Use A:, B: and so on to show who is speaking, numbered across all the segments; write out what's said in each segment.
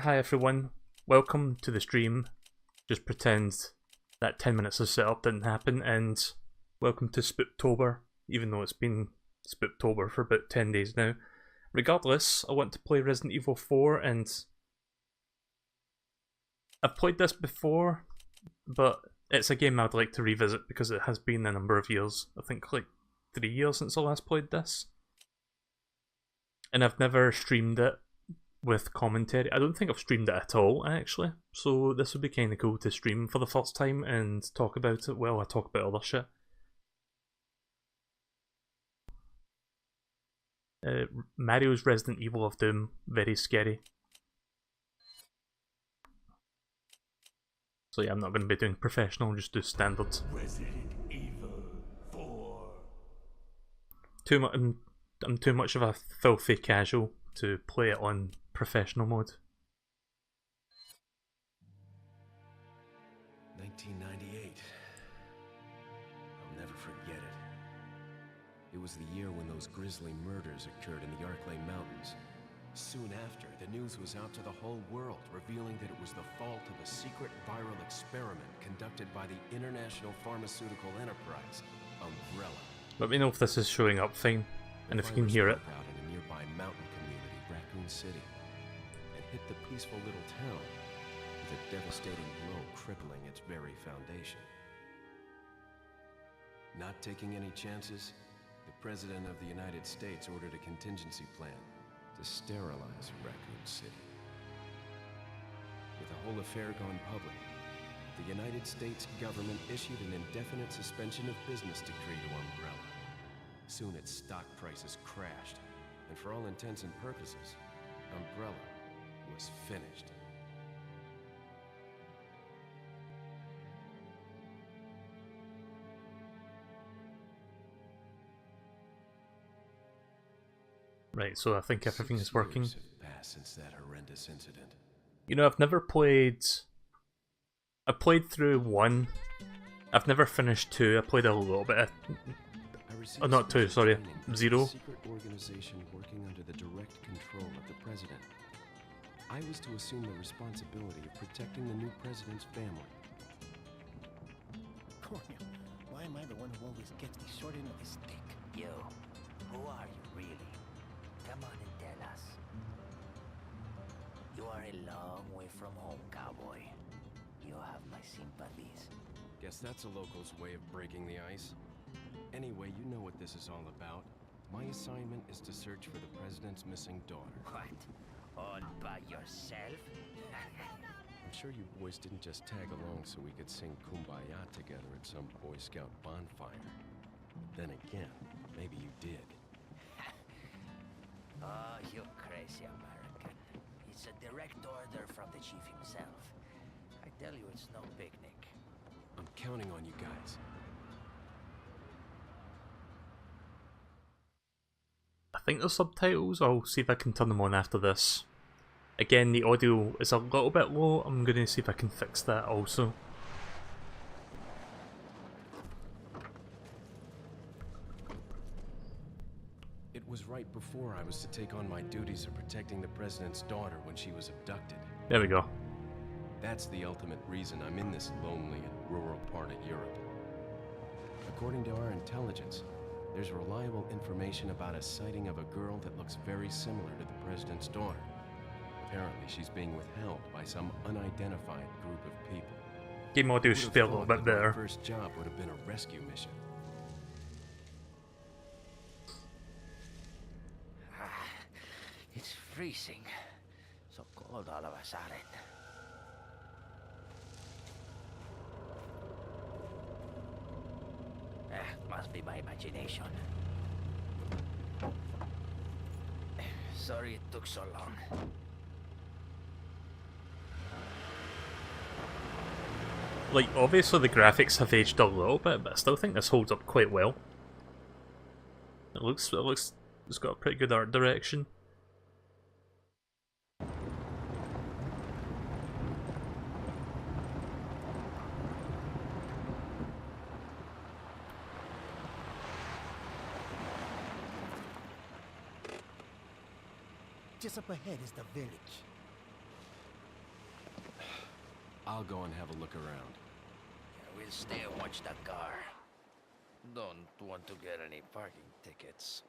A: Hi everyone, welcome to the stream. Just pretend that 10 minutes of setup didn't happen, and welcome to Spooktober, even though it's been Spooktober for about 10 days now. Regardless, I want to play Resident Evil 4, and I've played this before, but it's a game I'd like to revisit because it has been a number of years. I think like 3 years since I last played this. And I've never streamed it with commentary. I don't think I've streamed it at all, actually. So this would be kind of cool to stream for the first time and talk about it while I talk about other shit. Mario's Resident Evil of Doom, very scary. So yeah, I'm not going to be doing professional, just do standard.
B: Resident Evil 4.
A: I'm too much of a filthy casual to play it on professional mode.
B: 1998. I'll never forget it. It was the year when those grisly murders occurred in the Arklay Mountains. Soon after, the news was out to the whole world, revealing that it was the fault of a secret viral experiment conducted by the international pharmaceutical enterprise, Umbrella.
A: Let me know if this is showing up fine, and if you can hear it.
B: Out in a nearby mountain community, Raccoon City, and hit the peaceful little town with a devastating blow crippling its very foundation. Not taking any chances, the President of the United States ordered a contingency plan to sterilize Raccoon City. With the whole affair gone public, the United States government issued an indefinite suspension of business decree to Umbrella. Soon its stock prices crashed, and for all intents and purposes, Umbrella was finished.
A: Right, so I think everything is working.
B: 6 years have passed since that horrendous incident.
A: You know, I've never played... I played through 1. I've never finished 2. I played a little bit of... Oh, not 2, sorry. 0.
B: Secret organization working under the direct control of the president. I was to assume the responsibility of protecting the new president's family.
C: Cornel, why am I the one who always gets the short end of the stick?
D: You, who are you really? Come on and tell us. You are a long way from home, cowboy. You have my sympathies.
B: Guess that's a local's way of breaking the ice. Anyway, you know what this is all about. My assignment is to search for the president's missing daughter.
D: What? All by yourself?
B: I'm sure you boys didn't just tag along so we could sing Kumbaya together at some Boy Scout bonfire. Then again, maybe you did.
D: Oh, you crazy American. It's a direct order from the chief himself. I tell you, it's no picnic.
B: I'm counting on you guys.
A: I think there's subtitles. I'll see if I can turn them on after this. Again, the audio is a little bit low. I'm going to see if I can fix that also.
B: It was right before I was to take on my duties of protecting the president's daughter when she was abducted.
A: There we go.
B: That's the ultimate reason I'm in this lonely and rural part of Europe. According to our intelligence, there's reliable information about a sighting of a girl that looks very similar to the president's daughter. Apparently, she's being withheld by some unidentified group of people.
A: Game audio should be a little bit better.
B: My first job would have been a rescue mission.
D: It's freezing. So cold all of a sudden. Must be my imagination. Sorry it took so long.
A: Like, obviously the graphics have aged a little bit, but I still think this holds up quite well. It's got a pretty good art direction.
C: Just up ahead is the village.
B: I'll go and have a look around.
D: Yeah, we'll stay and watch the car. Don't want to get any parking tickets.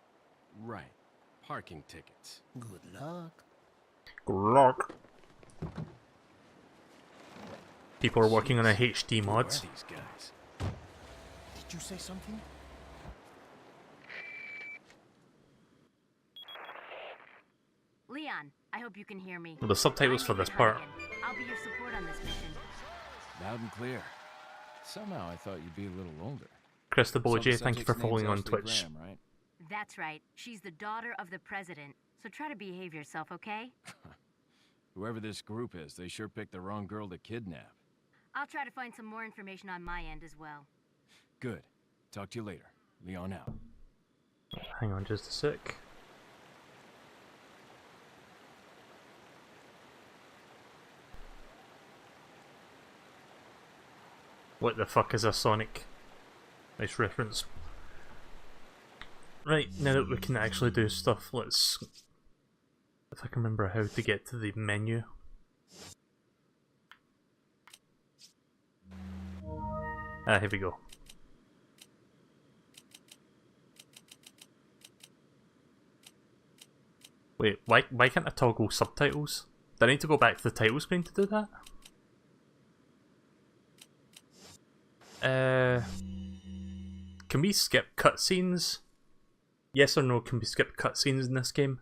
B: Right. Parking tickets.
C: Good luck.
A: Glock. People are working on a HD
B: Who are
A: mod.
B: these guys?
C: Did you say something?
E: Leon, I hope you can hear me.
A: Well, the subtitles
E: I'm
A: for this
E: Agent
A: part.
E: Hunnigan. I'll be your support on this mission.
B: Loud and clear. Somehow I thought you'd be a little older.
A: Chris the
B: So the
A: J, thank you for
B: subject's name's
A: following on
B: Ashley
A: Twitch.
B: Graham, right?
E: That's right. She's the daughter of the president. So try to behave yourself, okay?
B: Whoever this group is, they sure picked the wrong girl to kidnap.
E: I'll try to find some more information on my end as well.
B: Good. Talk to you later. Leon out.
A: Hang on just a sec. What the fuck is a Sonic? Nice reference. Right, now that we can actually do stuff, let's... If I can remember how to get to the menu. Ah, here we go. Wait, why can't I toggle subtitles? Do I need to go back to the title screen to do that? Can we skip cutscenes? Yes or no, can we skip cutscenes in this game?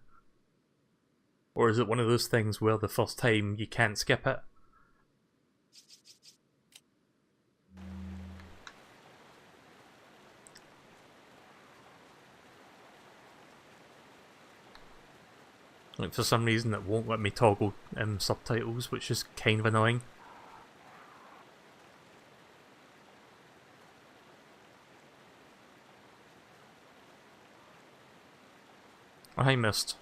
A: Or is it one of those things where the first time you can't skip it? Like, for some reason it won't let me toggle subtitles, which is kind of annoying. I missed.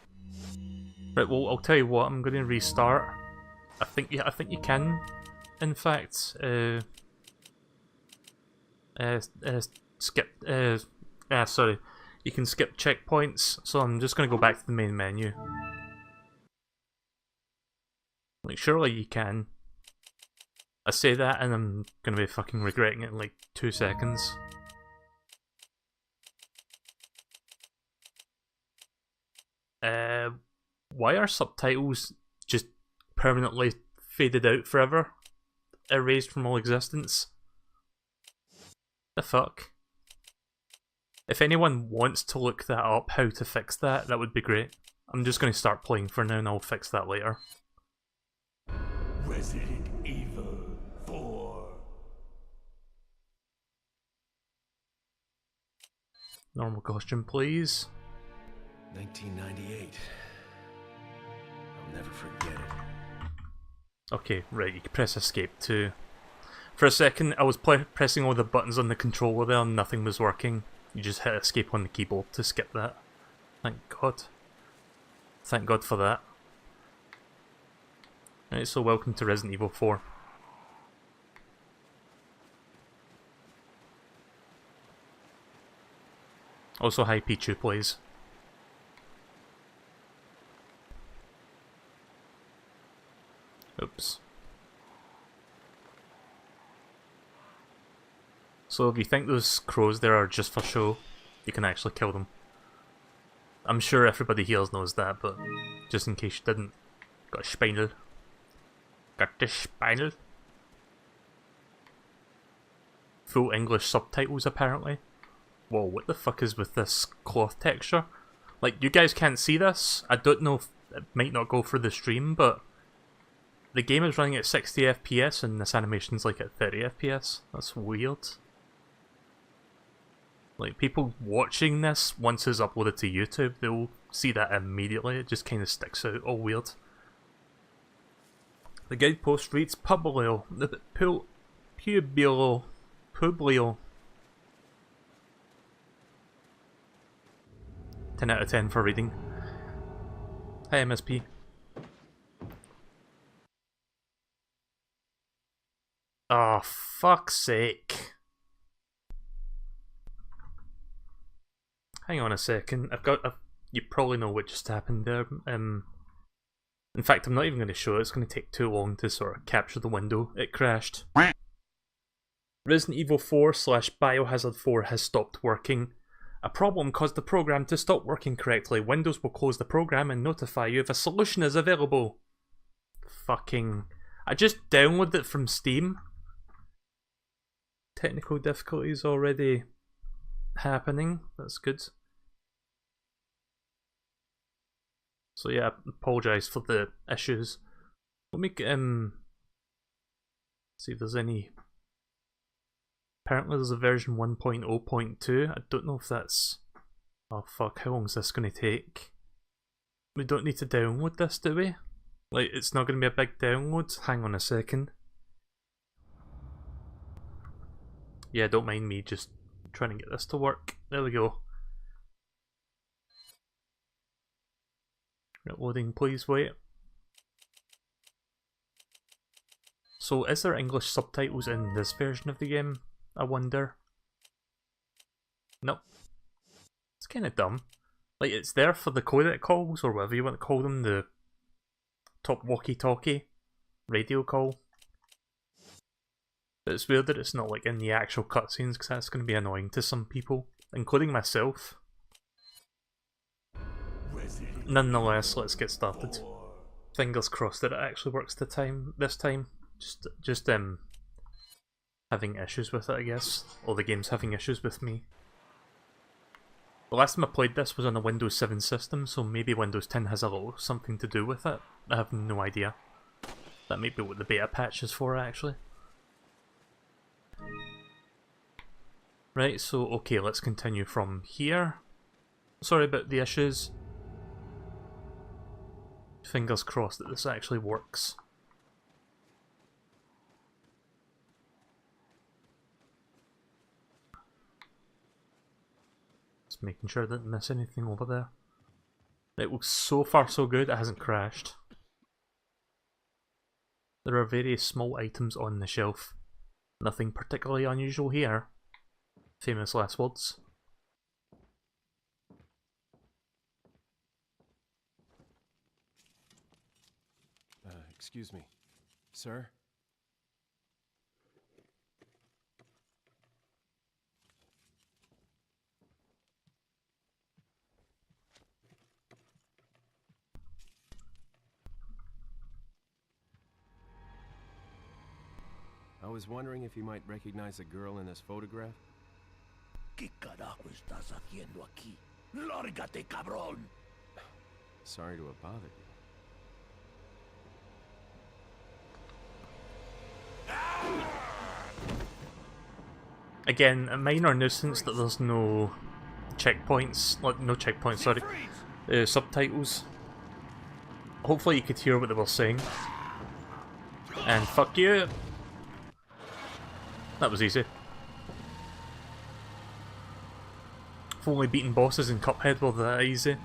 A: Right, well, I'll tell you what, I'm going to restart. I think you can, in fact, skip, sorry, you can skip checkpoints, so I'm just going to go back to the main menu. Like, surely you can. I say that and I'm going to be fucking regretting it in like 2 seconds. Why are subtitles just permanently faded out forever? Erased from all existence? The fuck? If anyone wants to look that up, how to fix that, that would be great. I'm just going to start playing for now and I'll fix that later.
F: Resident Evil 4.
A: Normal costume, please.
B: 1998. I'll never forget it.
A: Okay, right, you can press escape too. For a second, I was pressing all the buttons on the controller there and nothing was working. You just hit escape on the keyboard to skip that. Thank God. Thank God for that. Right, so welcome to Resident Evil 4. Also, hi Pichu, please. Oops. So if you think those crows there are just for show, you can actually kill them. I'm sure everybody here knows that, but just in case you didn't. Got a spinel. Got the spinel. Full English subtitles apparently. Whoa, what the fuck is with this cloth texture? Like, you guys can't see this. I don't know if it might not go through the stream, but the game is running at 60 FPS and this animation's like at 30 FPS. That's weird. Like, people watching this, once it's uploaded to YouTube, they'll see that immediately. It just kind of sticks out, all weird. The guidepost reads Publio. Publio. 10 out of 10 for reading. Hi MSP. Oh, fuck's sake. Hang on a second. You probably know what just happened there. In fact, I'm not even going to show it, it's going to take too long to sort of capture the window. It crashed. Resident Evil 4/Biohazard 4 has stopped working. A problem caused the program to stop working correctly. Windows will close the program and notify you if a solution is available. Fucking... I just downloaded it from Steam. Technical difficulties already happening. That's good. So yeah, I apologise for the issues. Let me see if there's any... Apparently there's a version 1.0.2. I don't know if that's... Oh fuck, how long is this going to take? We don't need to download this, do we? Like, it's not going to be a big download? Hang on a second. Yeah, don't mind me just trying to get this to work. There we go. Loading, please wait. So, is there English subtitles in this version of the game? I wonder. Nope. It's kind of dumb. Like, it's there for the codec calls, or whatever you want to call them, the top walkie-talkie radio call. But it's weird that it's not like in the actual cutscenes, because that's going to be annoying to some people, including myself. Nonetheless, let's get started. Fingers crossed that it actually works this time. Just having issues with it, I guess. Or the game's having issues with me. The last time I played this was on a Windows 7 system, so maybe Windows 10 has a little something to do with it. I have no idea. That might be what the beta patch is for, actually. Right, so okay, let's continue from here. Sorry about the issues. Fingers crossed that this actually works. Just making sure I didn't miss anything over there. It looks so far so good, it hasn't crashed. There are various small items on the shelf. Nothing particularly unusual here. Famous last words.
B: Excuse me. Sir? I was wondering if you might recognize a girl in this photograph?
F: ¿Qué carajo estás haciendo aquí? ¡Lárgate, cabrón!
B: Sorry to have bothered you.
A: Again, a minor nuisance that there's no checkpoints, like no checkpoints, sorry, subtitles. Hopefully you could hear what they were saying. And fuck you! That was easy. If only beating bosses in Cuphead were that easy.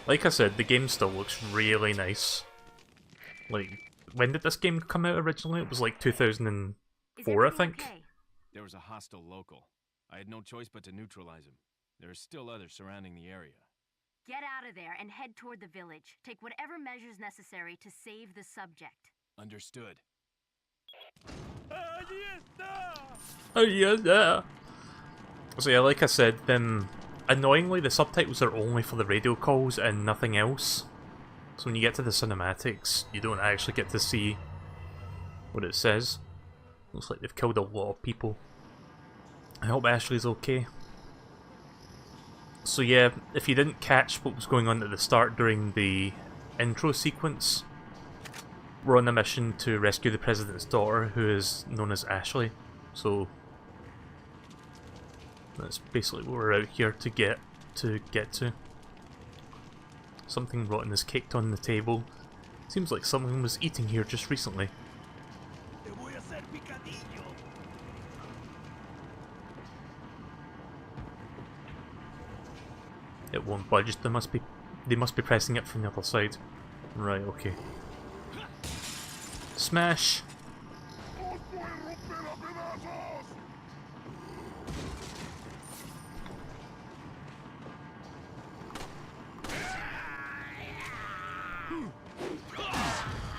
A: Like I said, the game still looks really nice. Like, when did this game come out originally? It was like 2004, I think.
E: Okay?
B: There was a hostile local. I had no choice but to neutralize him. There are still others surrounding the area.
E: Get out of there and head toward the village. Take whatever measures necessary to save the subject.
B: Understood.
A: Oh yeah. So yeah, like I said, annoyingly the subtitles are only for the radio calls and nothing else. So when you get to the cinematics, you don't actually get to see what it says. Looks like they've killed a lot of people. I hope Ashley's okay. So yeah, if you didn't catch what was going on at the start during the intro sequence, we're on a mission to rescue the president's daughter, who is known as Ashley. So that's basically what we're out here to get to. Something rotten is caked on the table. Seems like someone was eating here just recently. It won't budge. They must be pressing it from the other side. Right, okay. Smash!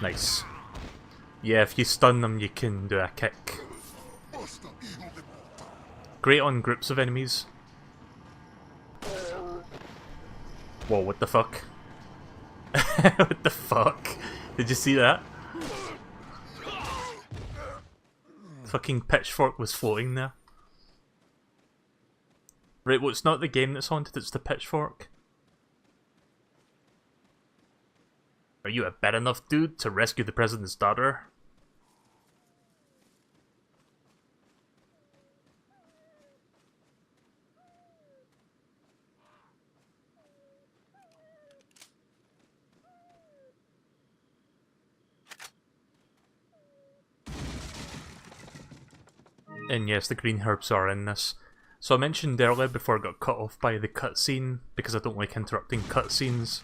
A: Nice. Yeah, if you stun them, you can do a kick. Great on groups of enemies. Whoa, what the fuck? What the fuck? Did you see that? Fucking pitchfork was floating there. Right, well, it's not the game that's haunted, it's the pitchfork. Are you a bad enough dude to rescue the president's daughter? And yes, the green herbs are in this. So I mentioned earlier before I got cut off by the cutscene, because I don't like interrupting cutscenes,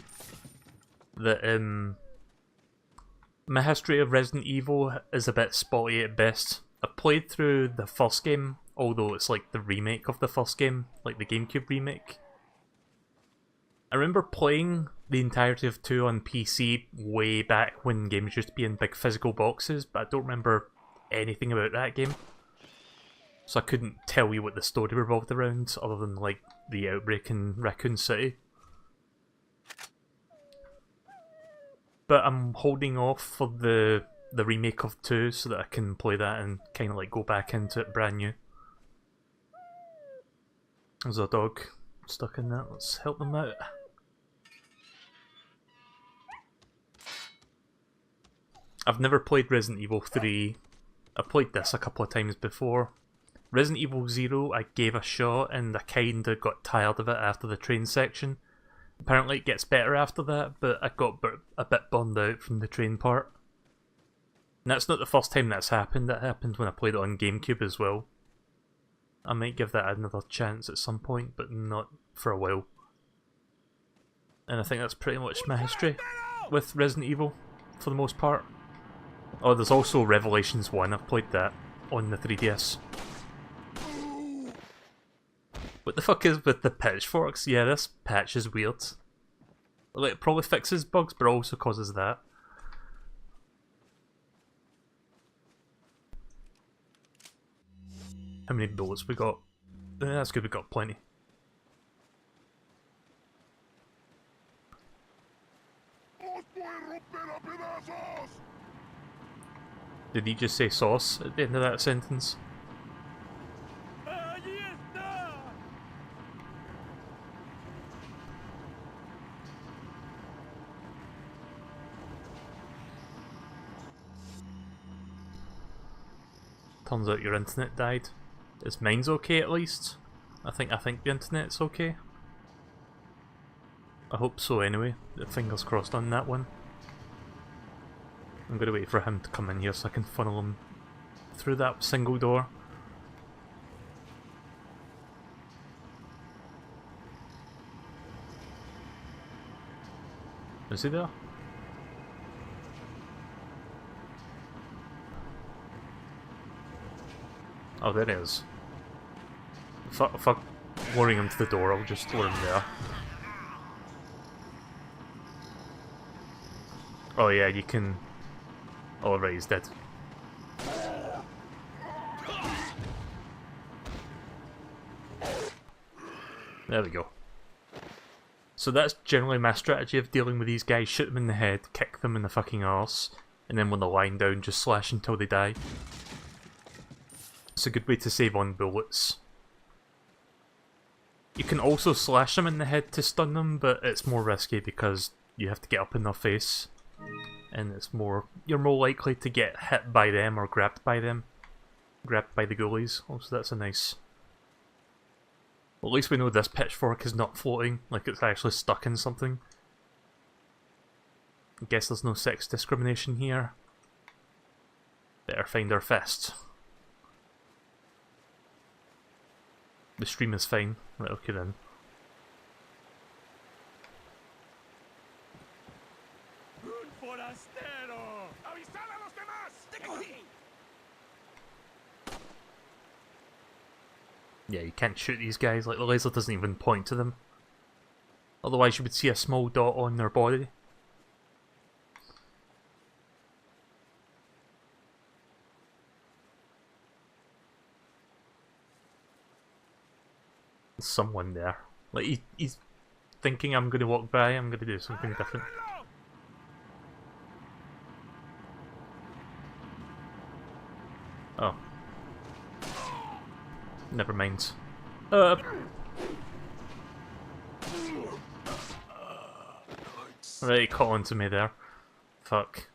A: that my history of Resident Evil is a bit spotty at best. I played through the first game, although it's like the remake of the first game, like the GameCube remake. I remember playing the entirety of 2 on PC way back when games used to be in big physical boxes, but I don't remember anything about that game. So I couldn't tell you what the story revolved around, other than like the outbreak in Raccoon City. But I'm holding off for the remake of 2 so that I can play that and kind of like go back into it brand new. There's a dog stuck in that, let's help them out. I've never played Resident Evil 3, I've played this a couple of times before. Resident Evil 0 I gave a shot and I kinda got tired of it after the train section. Apparently it gets better after that, but I got a bit burned out from the train part. And that's not the first time that's happened, that happened when I played it on GameCube as well. I might give that another chance at some point, but not for a while. And I think that's pretty much my history with Resident Evil, for the most part. Oh, there's also Revelations 1, I've played that on the 3DS. What the fuck is with the pitchforks? Yeah, this patch is weird. Like, it probably fixes bugs, but also causes that. How many bullets we got? That's good, we got plenty. Did he just say sauce at the end of that sentence? Turns out your internet died. Is mine's okay at least? I think the internet's okay. I hope so anyway. Fingers crossed on that one. I'm gonna wait for him to come in here so I can funnel him through that single door. Is he there? Oh, there he is. Fuck luring him to the door, I'll just lure him there. Oh yeah, you can... Oh right, he's dead. There we go. So that's generally my strategy of dealing with these guys. Shoot them in the head, kick them in the fucking arse, and then when they're lying down, just slash until they die. It's a good way to save on bullets. You can also slash them in the head to stun them, but it's more risky because you have to get up in their face. And it's more... You're more likely to get hit by them or grabbed by them. Grabbed by the ghoulies. Also, that's a nice... Well, at least we know this pitchfork is not floating, like it's actually stuck in something. I guess there's no sex discrimination here. Better find our fist. The stream is fine. Right, okay then. Yeah, you can't shoot these guys, like the laser doesn't even point to them. Otherwise you would see a small dot on their body. someone there. Like, he's thinking I'm gonna walk by, I'm gonna do something different. Oh. Never mind. Right, caught onto me there. Fuck.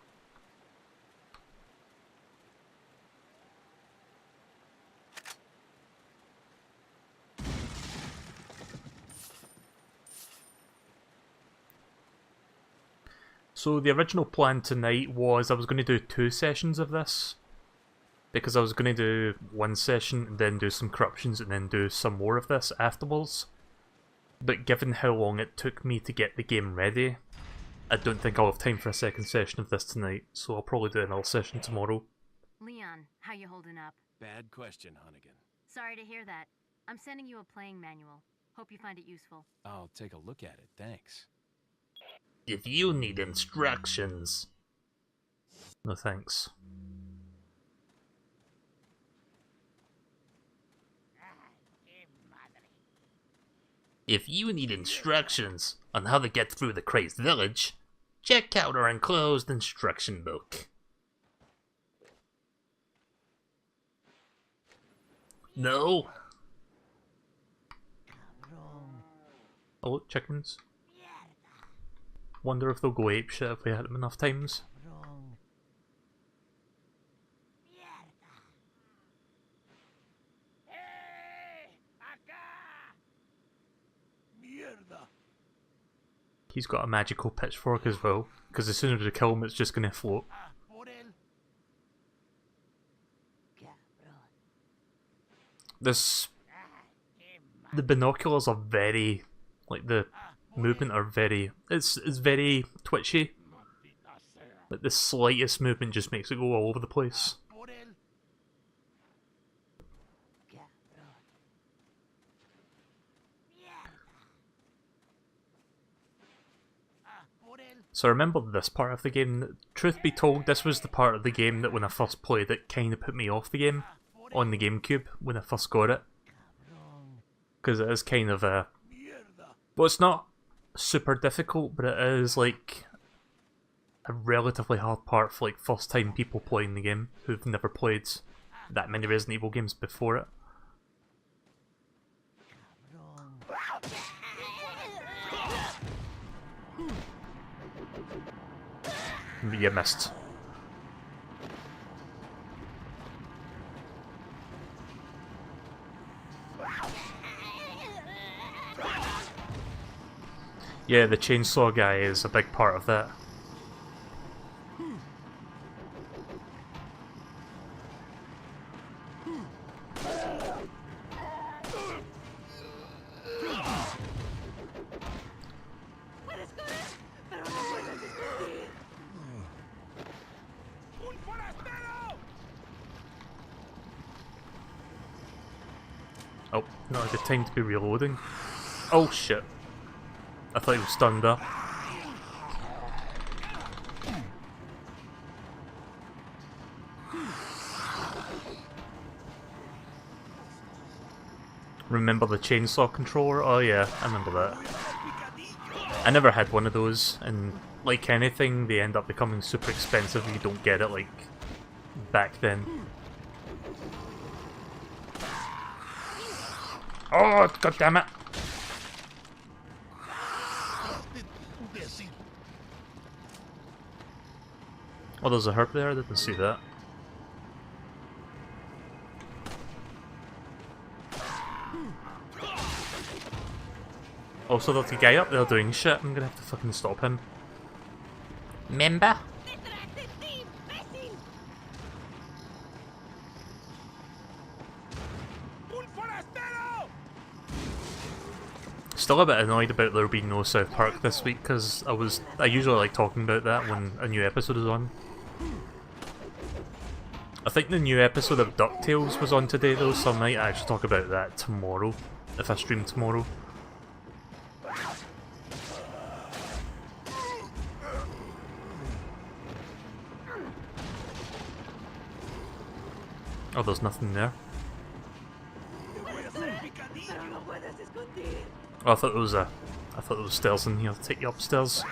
A: So the original plan tonight was I was going to do 2 sessions of this. Because I was going to do 1 session and then do some corruptions and then do some more of this afterwards. But given how long it took me to get the game ready, I don't think I'll have time for a second session of this tonight, so I'll probably do another session tomorrow.
E: Leon, how you holding up?
B: Bad question, Hunnigan.
E: Sorry to hear that. I'm sending you a playing manual. Hope you find it useful.
B: I'll take a look at it, thanks.
A: If you need instructions... No thanks. If you need instructions on how to get through the crazed village, check out our enclosed instruction book. No? Oh look, chickens. Wonder if they'll go apeshit if we hit them enough times. He's got a magical pitchfork as well, because as soon as we kill him it's just gonna float. The binoculars are very, like the movement are very, it's very twitchy. Like the slightest movement just makes it go all over the place. So I remember this part of the game. Truth be told, this was the part of the game that when I first played it kind of put me off the game on the GameCube when I first got it. Because it is kind of a... Well, it's not super difficult, but it is like a relatively hard part for like first time people playing the game who've never played that many Resident Evil games before it. You missed. Yeah, the chainsaw guy is a big part of that. Oh, not a good time to be reloading. Oh shit. I thought he was stunned up. Remember the chainsaw controller? Oh yeah, I remember that. I never had one of those, and like anything, they end up becoming super expensive if you don't get it like back then. Oh, god damn it! Oh, there's a herb there, I didn't see that. Also, there's a guy up there doing shit, I'm gonna have to fucking stop him. Member? Still a bit annoyed about there being no South Park this week, because I usually like talking about that when a new episode is on. I think the new episode of DuckTales was on today though, so I might actually talk about that tomorrow, if I stream tomorrow. Oh, there's nothing there. Oh, I thought there was stairs in here to take you upstairs.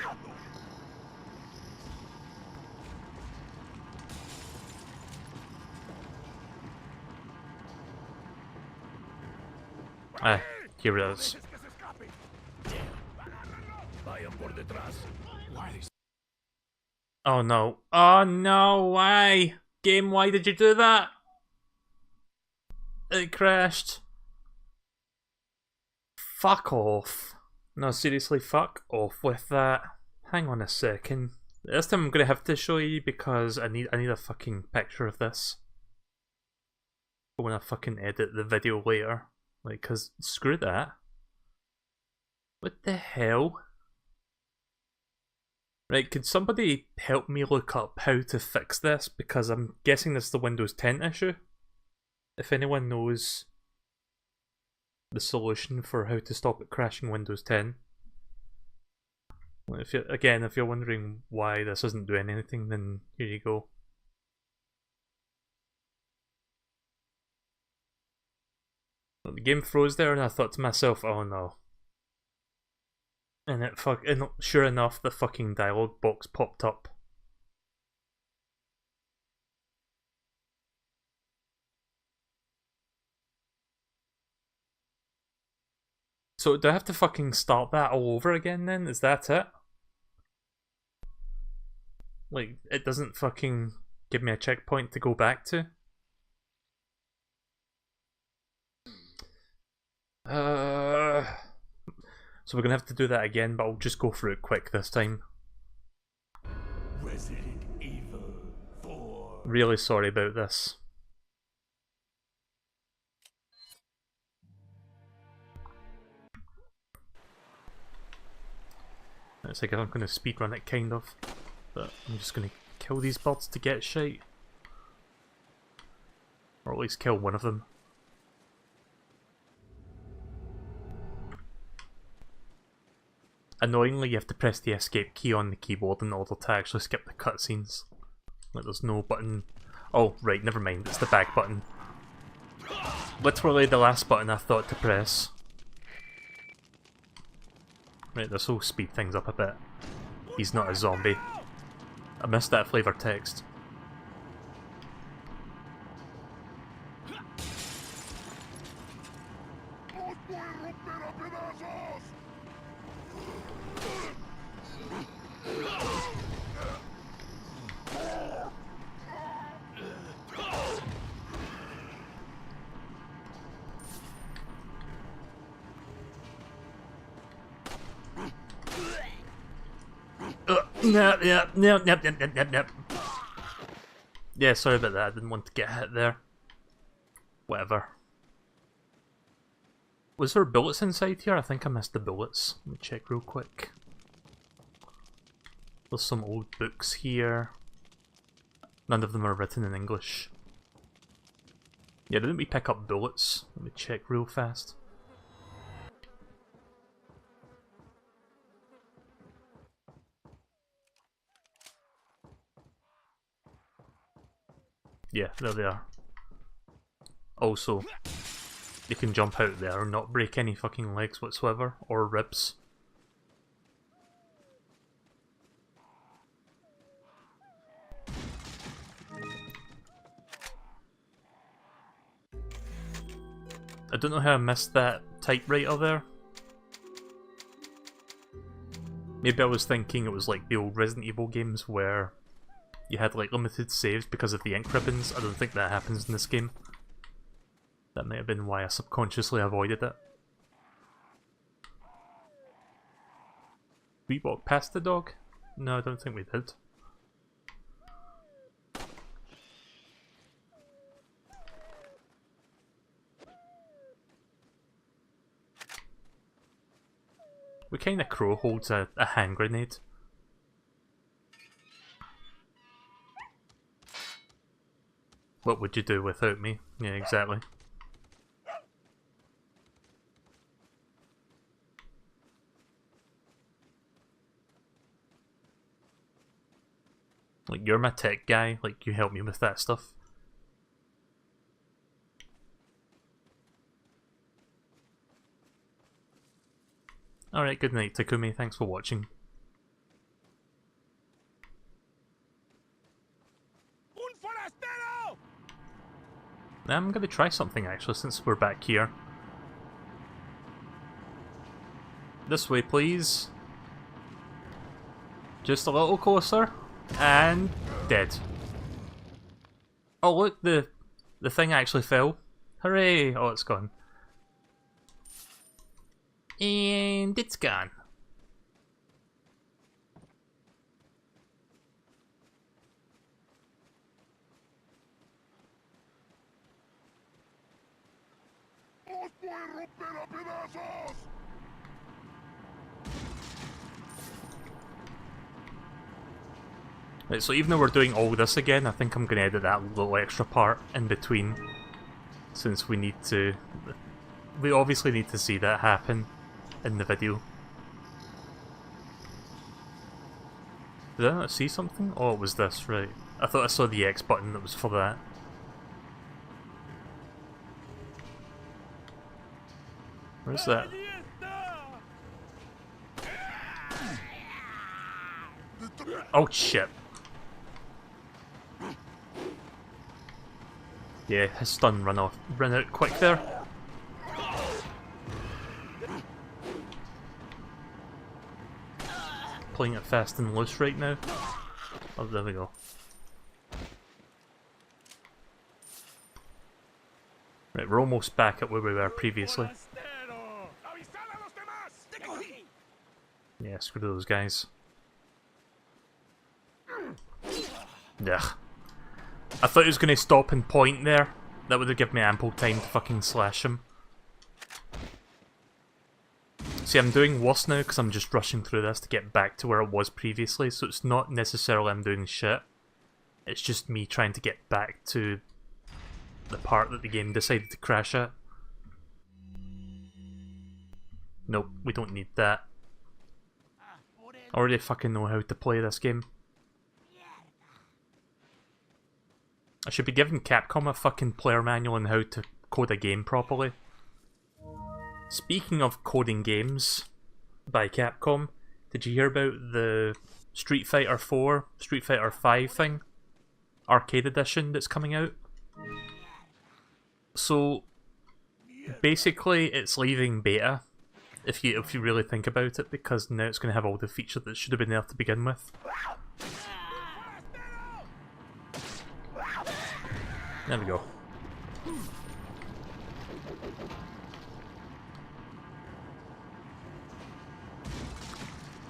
A: Ah, here it is. Oh no. Oh no, why? Game, why did you do that? It crashed. Fuck off. No, seriously, fuck off with that. Hang on a second. This time I'm gonna have to show you because I need a fucking picture of this. When I fucking edit the video later. Like, cause screw that. What the hell? Right, could somebody help me look up how to fix this? Because I'm guessing this is the Windows 10 issue. If anyone knows the solution for how to stop it crashing Windows 10. If you're wondering why this isn't doing anything, then here you go. The game froze there, and I thought to myself, "Oh no!" And sure enough, the fucking dialogue box popped up. So do I have to fucking start that all over again then? Is that it? Like, it doesn't fucking give me a checkpoint to go back to? So we're gonna have to do that again, but I'll just go through it quick this time.
F: Resident Evil 4.
A: Really sorry about this. It's like I'm gonna speedrun it, kind of. But I'm just gonna kill these birds to get shite. Or at least kill one of them. Annoyingly, you have to press the escape key on the keyboard in order to actually skip the cutscenes. Like, there's no button. Oh, right, never mind, it's the back button. Literally the last button I thought to press. Right, this will speed things up a bit. He's not a zombie. I missed that flavor text. Yep. Yeah, sorry about that, I didn't want to get hit there. Whatever. Was there bullets inside here? I think I missed the bullets. Let me check real quick. There's some old books here. None of them are written in English. Yeah, didn't we pick up bullets? Let me check real fast. Yeah, there they are. Also, you can jump out there and not break any fucking legs whatsoever, or ribs. I don't know how I missed that typewriter there. Maybe I was thinking it was like the old Resident Evil games where you had like limited saves because of the ink ribbons. I don't think that happens in this game. That might have been why I subconsciously avoided it. We walked past the dog? No, I don't think we did. What kind of crow holds a hand grenade? What would you do without me? Yeah, exactly. Like, you're my tech guy, like, you help me with that stuff. Alright, good night, Takumi. Thanks for watching.
C: Un forastero!
A: I'm gonna try something actually since we're back here. This way, please. Just a little closer. And dead. Oh look, the thing actually fell. Hooray! Oh, it's gone. And it's gone. Right, so even though we're doing all this again, I think I'm going to edit that little extra part in between. Since we need to... We obviously need to see that happen in the video. Did I not see something? Oh, it was this, right. I thought I saw the X button that was for that. Where's that? Oh shit. Yeah, his stun run out quick there. Playing it fast and loose right now. Oh, there we go. Right, we're almost back at where we were previously. Yeah, screw those guys. Ugh. I thought he was going to stop and point there. That would have given me ample time to fucking slash him. See, I'm doing worse now because I'm just rushing through this to get back to where it was previously, so it's not necessarily I'm doing shit. It's just me trying to get back to the part that the game decided to crash at. Nope, we don't need that. I already fucking know how to play this game. I should be giving Capcom a fucking player manual on how to code a game properly. Speaking of coding games by Capcom, did you hear about the Street Fighter 4, Street Fighter 5 thing? Arcade edition that's coming out? So, basically it's leaving beta, if you really think about it, because now it's going to have all the features that should have been there to begin with. There we go.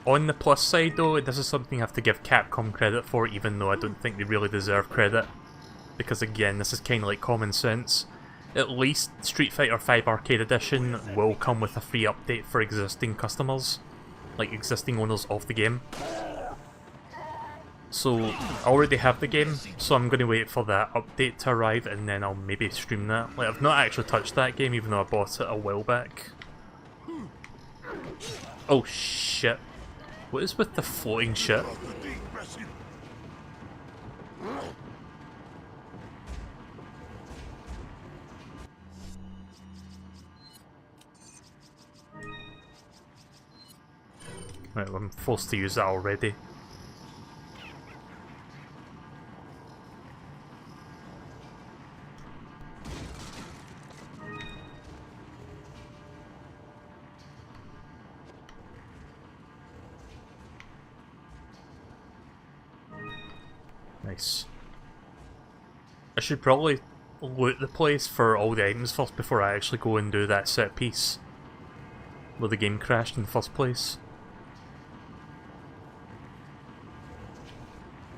A: On the plus side though, this is something I have to give Capcom credit for, even though I don't think they really deserve credit. Because again, this is kind of like common sense. At least Street Fighter 5 Arcade Edition will come with a free update for existing customers. Like existing owners of the game. So, I already have the game, so I'm going to wait for that update to arrive and then I'll maybe stream that. Like, I've not actually touched that game even though I bought it a while back. Oh shit. What is with the floating shit? Right, I'm forced to use that already. Nice. I should probably loot the place for all the items first before I actually go and do that set piece where the game crashed in the first place.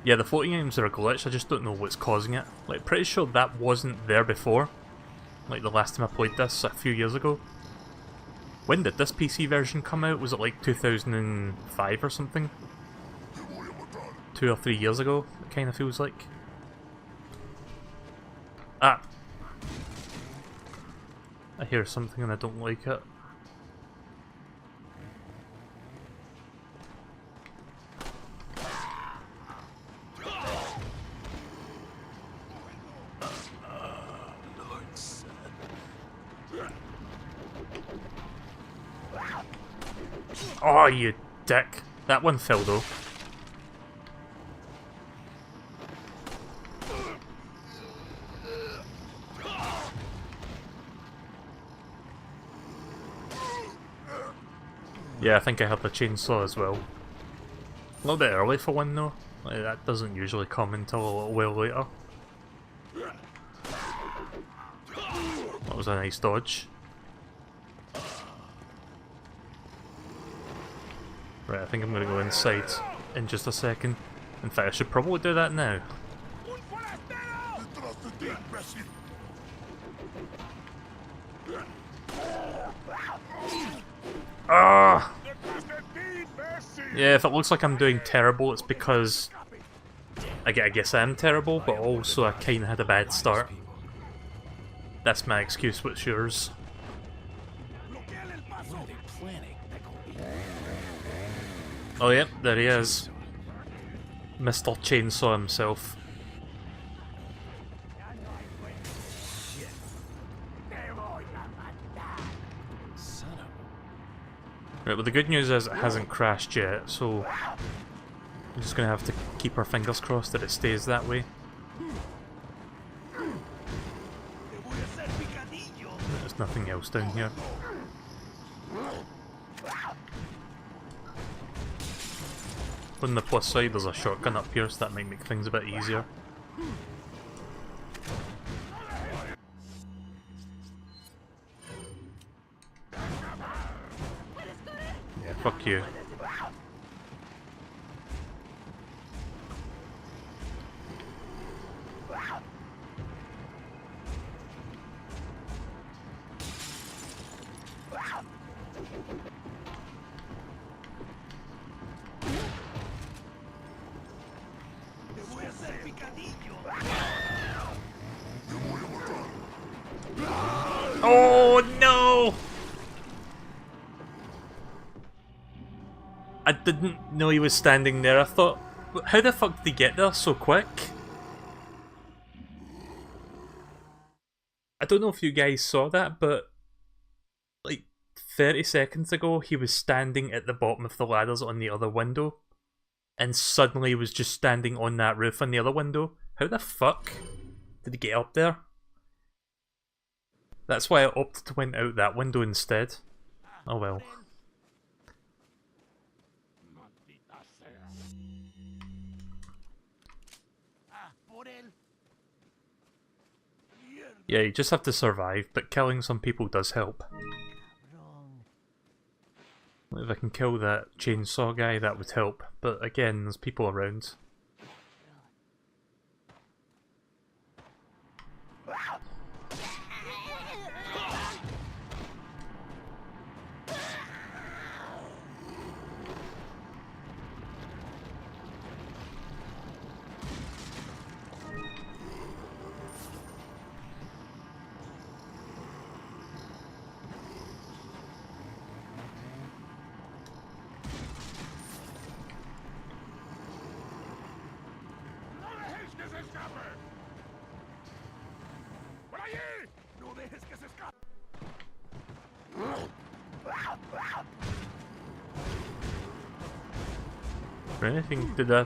A: Yeah, the floating items are a glitch, I just don't know what's causing it. Like, pretty sure that wasn't there before. Like, the last time I played this, a few years ago. When did this PC version come out? Was it like 2005 or something? 2 or 3 years ago, it kind of feels like. Ah! I hear something and I don't like it. Oh, you dick. That one fell though. Yeah, I think I have the chainsaw as well. A little bit early for one though. Like, that doesn't usually come until a little while later. That was a nice dodge. Right, I think I'm gonna go inside in just a second. In fact, I should probably do that now. Ah! Yeah, if it looks like I'm doing terrible, it's because I guess I am terrible, but also I kinda had a bad start. That's my excuse, what's yours? Oh yep, there he is. Mr. Chainsaw himself. Right, well the good news is it hasn't crashed yet, so I'm just gonna have to keep our fingers crossed that it stays that way. There's nothing else down here. On the plus side, there's a shotgun up here, so that might make things a bit easier. Yeah, fuck you. Oh no! I didn't know he was standing there. I thought, how the fuck did he get there so quick? I don't know if you guys saw that, but like 30 seconds ago he was standing at the bottom of the ladders on the other window, and suddenly he was just standing on that roof on the other window. How the fuck did he get up there? That's why I opted to went out that window instead. Oh well. Yeah, you just have to survive, but killing some people does help. If I can kill that chainsaw guy, that would help. But again, there's people around. For anything, did I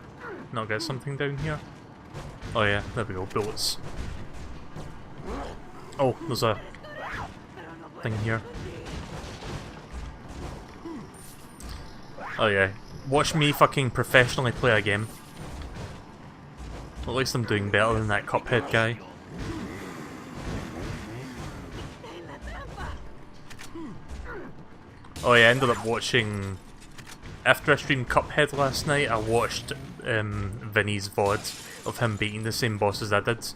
A: not get something down here? Oh yeah, there we go, bullets. Oh, there's a thing here. Oh yeah, watch me fucking professionally play a game. At least I'm doing better than that Cuphead guy. Oh yeah, I ended up watching... After I streamed Cuphead last night, I watched Vinny's VOD of him beating the same boss as I did.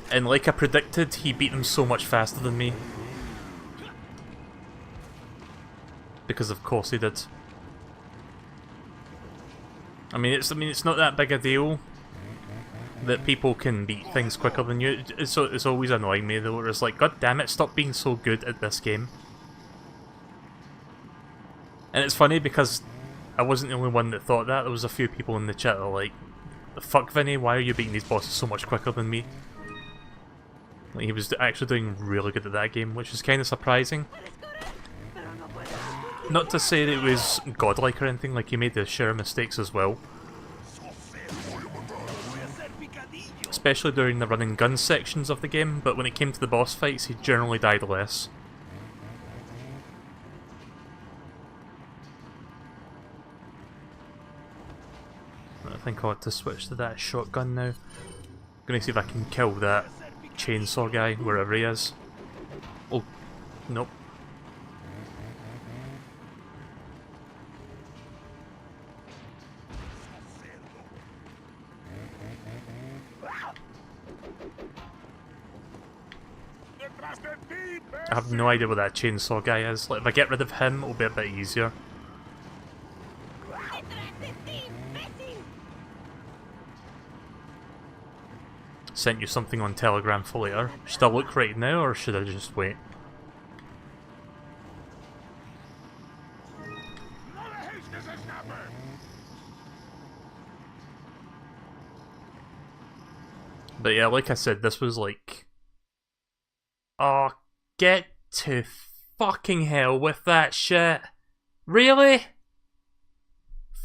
A: And like I predicted, he beat him so much faster than me. Because of course he did. I mean it's not that big a deal that people can beat things quicker than you. It's always annoying me though, where it's like, god damn it, stop being so good at this game. And it's funny because I wasn't the only one that thought that. There was a few people in the chat that were like, fuck Vinny, why are you beating these bosses so much quicker than me? Like, he was actually doing really good at that game, which is kind of surprising. Not to say that it was godlike or anything, like he made his share of mistakes as well. Especially during the run and gun sections of the game, but when it came to the boss fights, he generally died less. I think I want to switch to that shotgun now. I'm gonna see if I can kill that chainsaw guy, wherever he is. Oh, nope. I have no idea what that chainsaw guy is. Like, if I get rid of him, it'll be a bit easier. Sent you something on Telegram for later. Should I look right now, or should I just wait? But yeah, like I said, this was like... Oh, get to fucking hell with that shit. Really?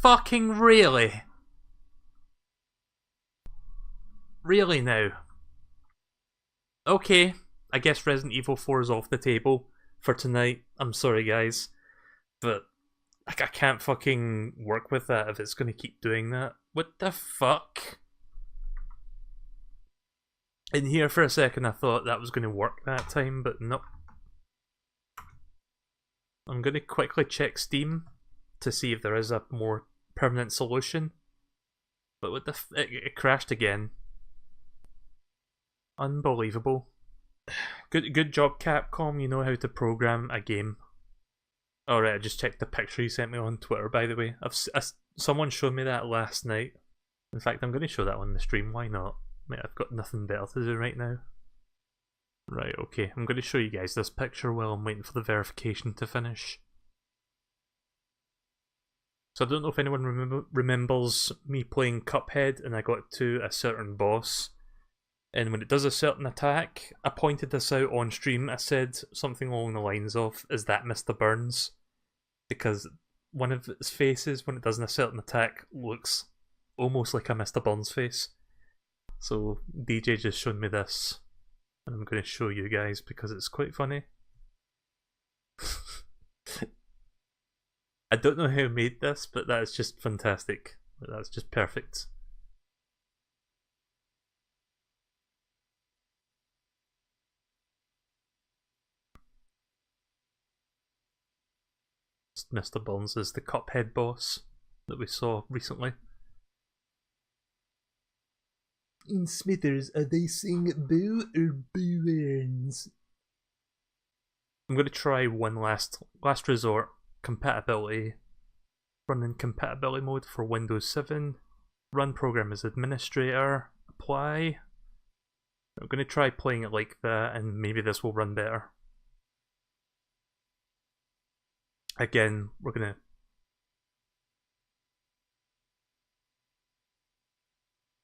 A: Fucking really? Really now? Okay, I guess Resident Evil 4 is off the table for tonight. I'm sorry guys, but I can't fucking work with that if it's gonna keep doing that. What the fuck? In here for a second I thought that was gonna work that time, but nope. I'm gonna quickly check Steam to see if there is a more permanent solution. But what the it crashed again. Unbelievable. Good job, Capcom. You know how to program a game. Alright, I just checked the picture you sent me on Twitter, by the way. Someone showed me that last night. In fact, I'm going to show that on the stream. Why not? Mate, I've got nothing better to do right now. Right, okay. I'm going to show you guys this picture while I'm waiting for the verification to finish. So I don't know if anyone remembers me playing Cuphead and I got to a certain boss. And when it does a certain attack, I pointed this out on stream. I said something along the lines of, "Is that Mr. Burns?" Because one of its faces, when it does a certain attack, looks almost like a Mr. Burns face. So DJ just showed me this, and I'm going to show you guys because it's quite funny. I don't know who made this, but that is just fantastic. That's just perfect. Mr. Burns is the Cuphead boss that we saw recently. In Smithers, are they saying Boo or Boo Burns? I'm going to try one last resort. Compatibility. Run in compatibility mode for Windows 7. Run program as administrator. Apply. I'm going to try playing it like that, and maybe this will run better. Again, we're gonna...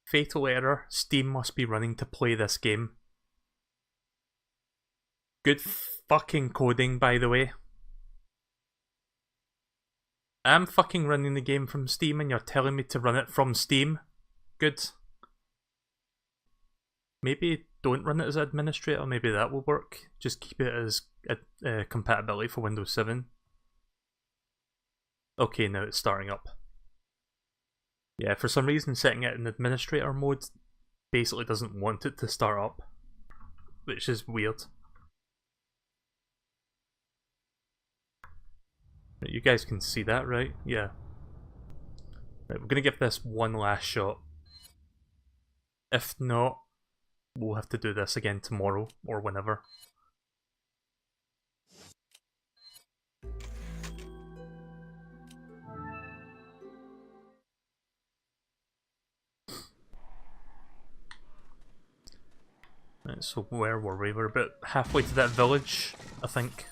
A: Fatal error. Steam must be running to play this game. Good fucking coding, by the way. I'm fucking running the game from Steam and you're telling me to run it from Steam? Good. Maybe don't run it as administrator, maybe that will work. Just keep it as compatibility for Windows 7. Okay, now it's starting up. Yeah, for some reason setting it in administrator mode basically doesn't want it to start up, which is weird. You guys can see that, right? Yeah. Right, we're gonna give this one last shot. If not, we'll have to do this again tomorrow or whenever. Right, so where were we? We're about halfway to that village, I think.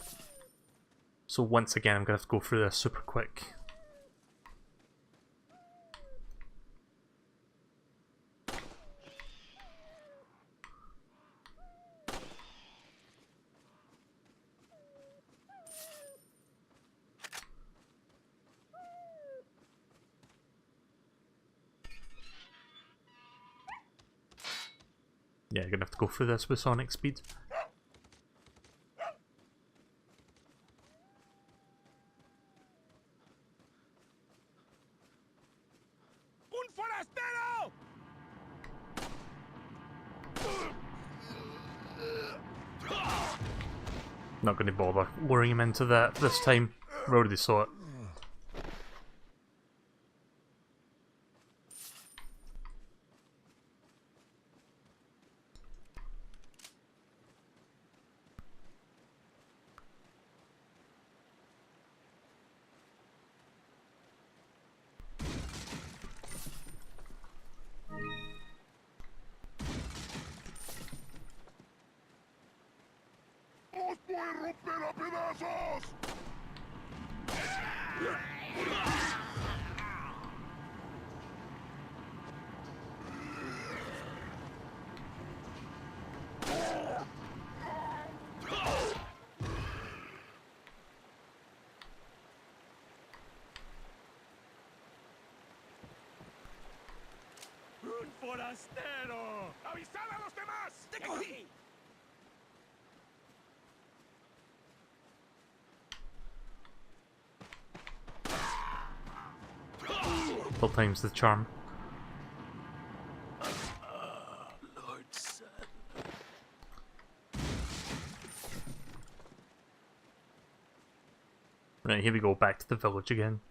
A: So once again, I'm gonna have to go through this super quick. Yeah, you're gonna have to go through this with Sonic speed.
C: Un forastero!
A: Not gonna bother luring him into that this time. We already saw it.
F: ¡Os voy a romper a pedazos!
C: ¡Un forastero! ¡Avisad a los demás! ¡Te cogí!
A: Full times the charm.
F: Lord Son.
A: Right, here we go, back to the village again.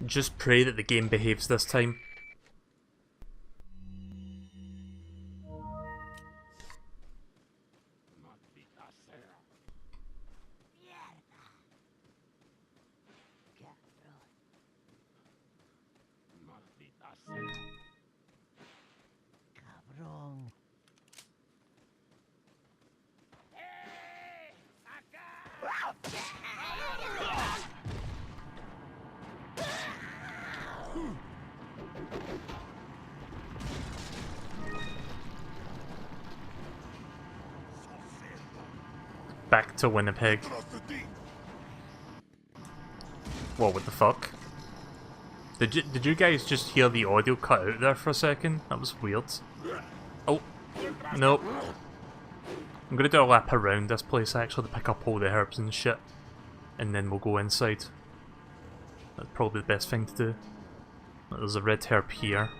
A: Just pray that the game behaves this time.
C: ¡Maldita sea! ¡Maldita sea!
D: Cabrón.
A: Back to Winnipeg.
F: Tras de ti.
A: Whoa, what the fuck? Did you guys just hear the audio cut out there for a second? That was weird. Oh, no. I'm gonna do a lap around this place actually to pick up all the herbs and shit. And then we'll go inside. That's probably the best thing to do. There's a red herb here.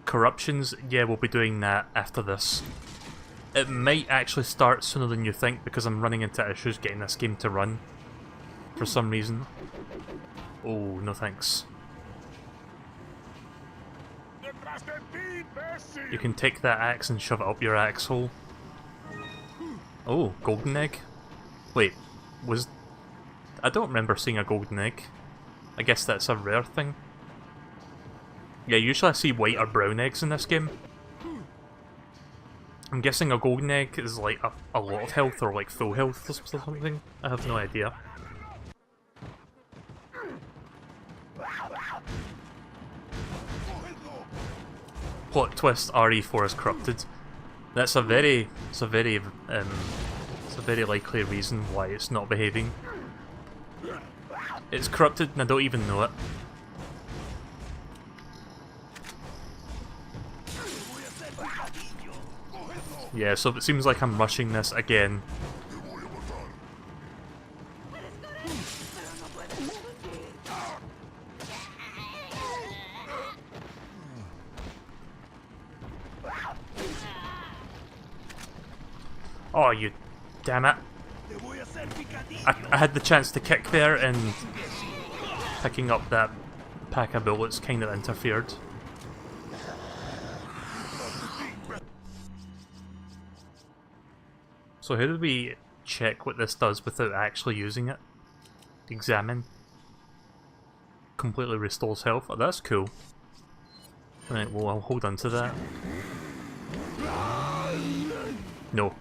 A: Corruptions, yeah, we'll be doing that after this. It might actually start sooner than you think because I'm running into issues getting this game to run. For some reason. Oh, no thanks.
C: ¡Detrás de ti, imbécil!
A: You can take that axe and shove it up your axe hole. Oh, golden egg? Wait, was... I don't remember seeing a golden egg. I guess that's a rare thing. Yeah, usually I see white or brown eggs in this game. I'm guessing a golden egg is like a lot of health or like full health or something. I have no idea. Plot twist: RE4 is corrupted. That's a very likely reason why it's not behaving. It's corrupted and I don't even know it. Yeah, so it seems like I'm rushing this again. Oh, you damn it. I had the chance to kick there and picking up that pack of bullets kind of interfered. So how do we check what this does without actually using it? Examine. Completely restores health. Oh, that's cool. Right, well I'll hold on to that. No.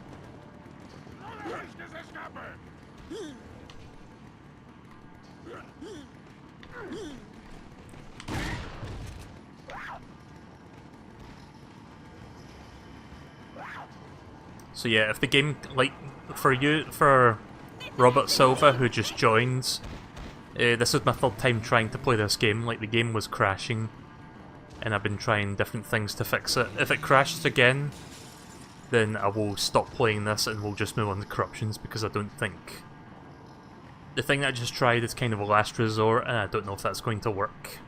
A: So yeah, if the game, like, for Robert Silva who just joins, this is my third time trying to play this game. Like, the game was crashing and I've been trying different things to fix it. If it crashes again, then I will stop playing this and we'll just move on to Corruptions, because I don't think... The thing that I just tried is kind of a last resort, and I don't know if that's going to work.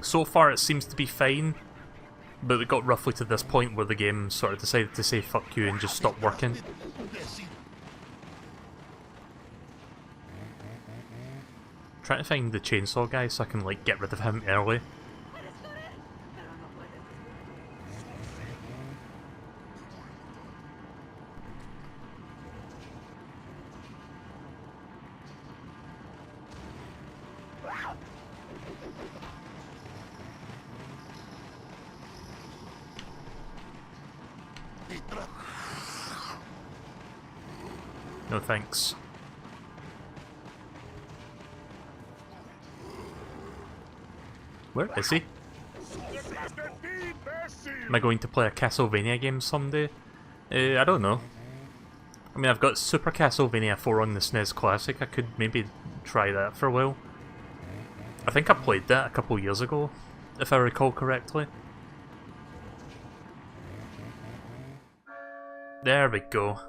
A: So far it seems to be fine, but we got roughly to this point where the game sort of decided to say fuck you and just stop working. Trying to find the chainsaw guy so I can like get rid of him early. No thanks. Where is he? Am I going to play a Castlevania game someday? I don't know. I mean, I've got Super Castlevania 4 on the SNES Classic. I could maybe try that for a while. I think I played that a couple years ago, if I recall correctly. There we go.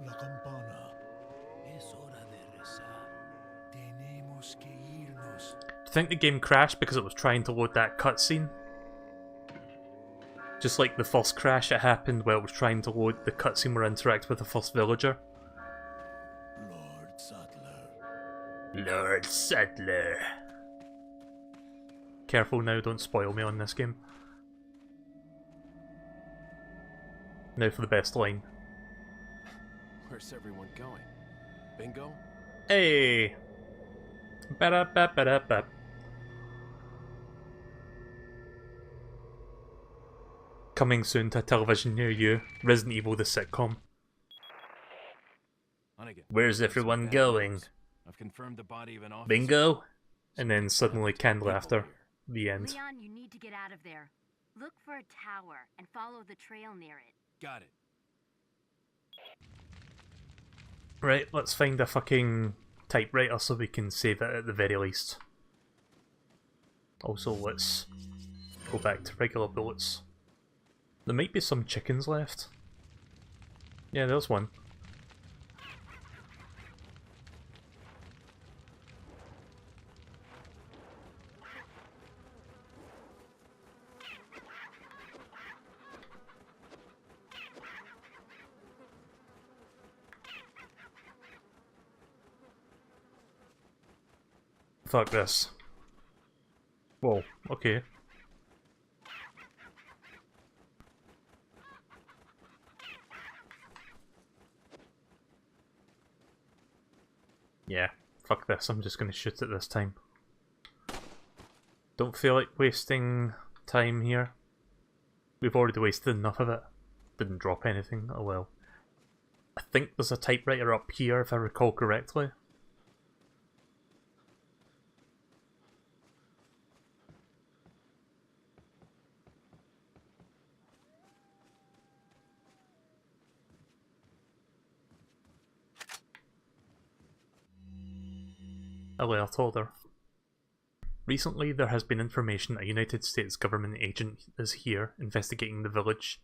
C: La campana. Es hora de rezar. Tenemos que irnos.
A: Do you think the game crashed because it was trying to load that cutscene? Just like the first crash that happened where it was trying to load the cutscene where I interact with the first villager.
C: Lord Sattler.
A: Lord Sattler. Careful now, don't spoil me on this game. Now for the best line.
B: Where's everyone going? Bingo?
A: Hey! Ba-da-ba-ba-da-ba. Coming soon to a television near you, Resident Evil the sitcom.
B: Hunnigan,
A: Where's
B: there's some
A: everyone
B: bad
A: going?
B: news. I've confirmed the body of an officer.
A: Bingo! And then suddenly
B: Some
A: canned
B: people
A: laughter.
B: here.
A: The end.
E: Leon, you need to get out of there. Look for a tower and follow the trail near it.
B: Got it.
A: Right, let's find a fucking typewriter so we can save it at the very least. Also, let's go back to regular bullets. There might be some chickens left. Yeah, there's one. Fuck this. Whoa, okay. Yeah, fuck this, I'm just gonna shoot it this time. Don't feel like wasting time here. We've already wasted enough of it. Didn't drop anything, oh well. I think there's a typewriter up here if I recall correctly. Alert order. Recently, there has been information a United States government agent is here investigating the village.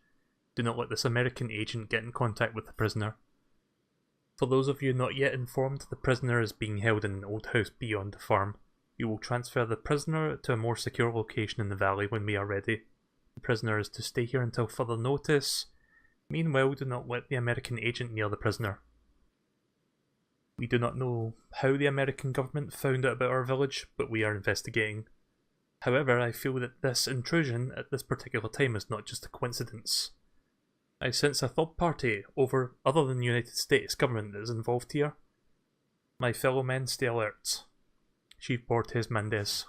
A: Do not let this American agent get in contact with the prisoner. For those of you not yet informed, the prisoner is being held in an old house beyond the farm. We will transfer the prisoner to a more secure location in the valley when we are ready. The prisoner is to stay here until further notice. Meanwhile, do not let the American agent near the prisoner. We do not know how the American government found out about our village, but we are investigating. However, I feel that this intrusion at this particular time is not just a coincidence. I sense a third party other than the United States government that is involved here. My fellow men, stay alert. Chief Bortes Mendez.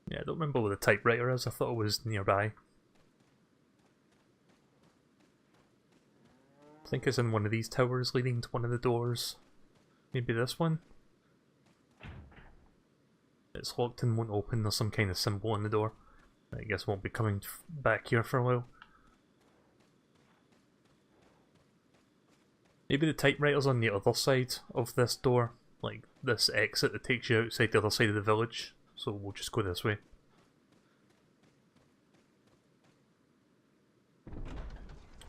A: Yeah, I don't remember where the typewriter is, I thought it was nearby. I think it's in one of these towers leading to one of the doors. Maybe this one? It's locked and won't open, there's some kind of symbol on the door. I guess won't be coming back here for a while. Maybe the typewriter's on the other side of this door, like this exit that takes you outside the other side of the village, so we'll just go this way.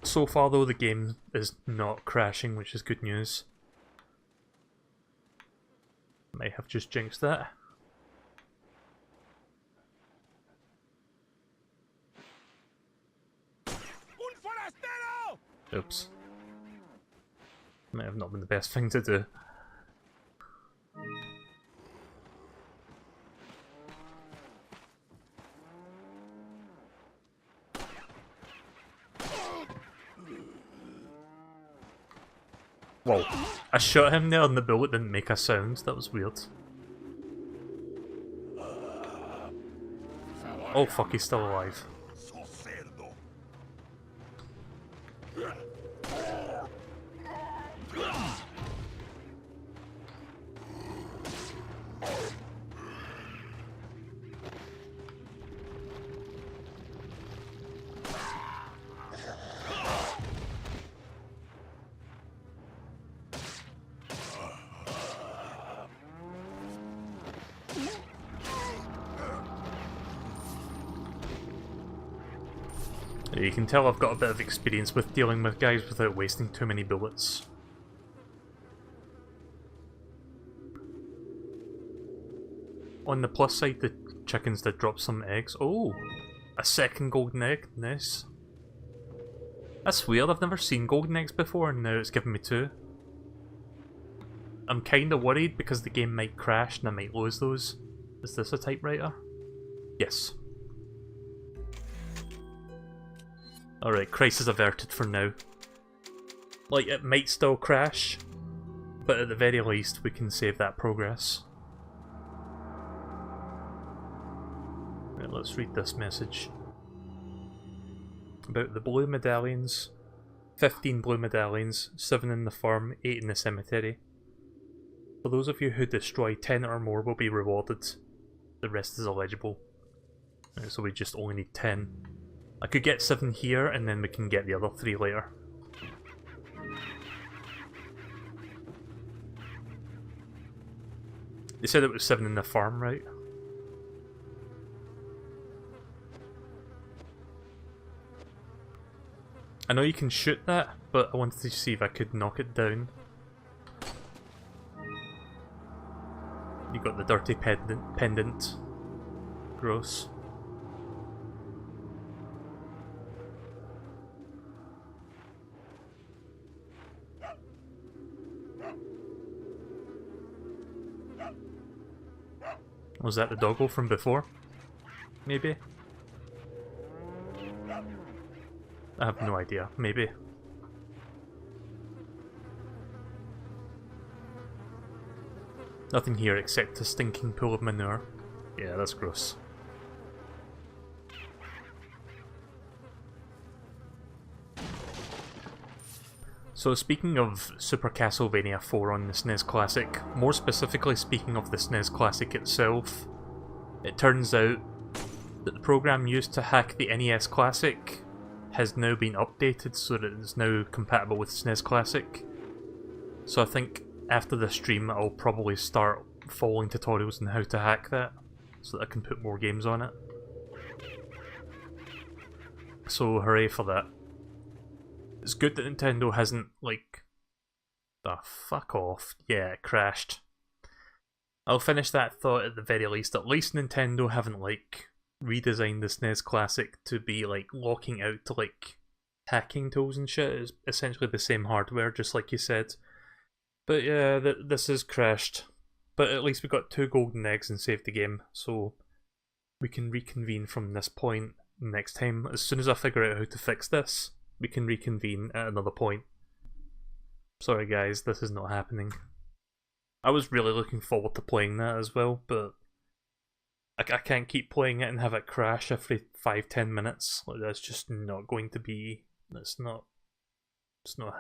A: So far though, the game is not crashing, which is good news. Might have just jinxed that. Oops. Might have not been the best thing to do. Whoa. I shot him there and the bullet didn't make a sound. That was weird. Oh fuck, he's still alive. You can tell I've got a bit of experience with dealing with guys without wasting too many bullets. On the plus side, the chickens did drop some eggs. Oh! A second golden egg. Nice. That's weird, I've never seen golden eggs before and now it's given me two. I'm kinda worried because the game might crash and I might lose those. Is this a typewriter? Yes. Alright, crisis averted for now. Like, it might still crash, but at the very least we can save that progress. Right, let's read this message. About the blue medallions. 15 blue medallions, 7 in the farm, 8 in the cemetery. For those of you who destroy 10 or more will be rewarded. The rest is illegible. Right, so we just only need 10. I could get 7 here and then we can get the other 3 later. They said it was 7 in the farm, right? I know you can shoot that, but I wanted to see if I could knock it down. You got the dirty pendant. Gross. Was that the doggo from before? Maybe? I have no idea. Maybe. Nothing here except a stinking pool of manure. Yeah, that's gross. So speaking of Super Castlevania 4 on the SNES Classic, more specifically speaking of the SNES Classic itself, it turns out that the program used to hack the NES Classic has now been updated so that it's now compatible with SNES Classic. So I think after the stream I'll probably start following tutorials on how to hack that, so that I can put more games on it. So hooray for that. It's good that Nintendo hasn't, like... Ah, fuck off. Yeah, it crashed. I'll finish that thought at the very least. At least Nintendo haven't, like, redesigned the SNES Classic to be, like, locking out to, like, hacking tools and shit. It's essentially the same hardware, just like you said. But yeah, this has crashed. But at least we got 2 golden eggs and saved the game, so we can reconvene from this point next time. As soon as I figure out how to fix this, we can reconvene at another point. Sorry guys, this is not happening. I was really looking forward to playing that as well, but I can't keep playing it and have it crash every 5-10 minutes. Like, that's just not going to be... It's not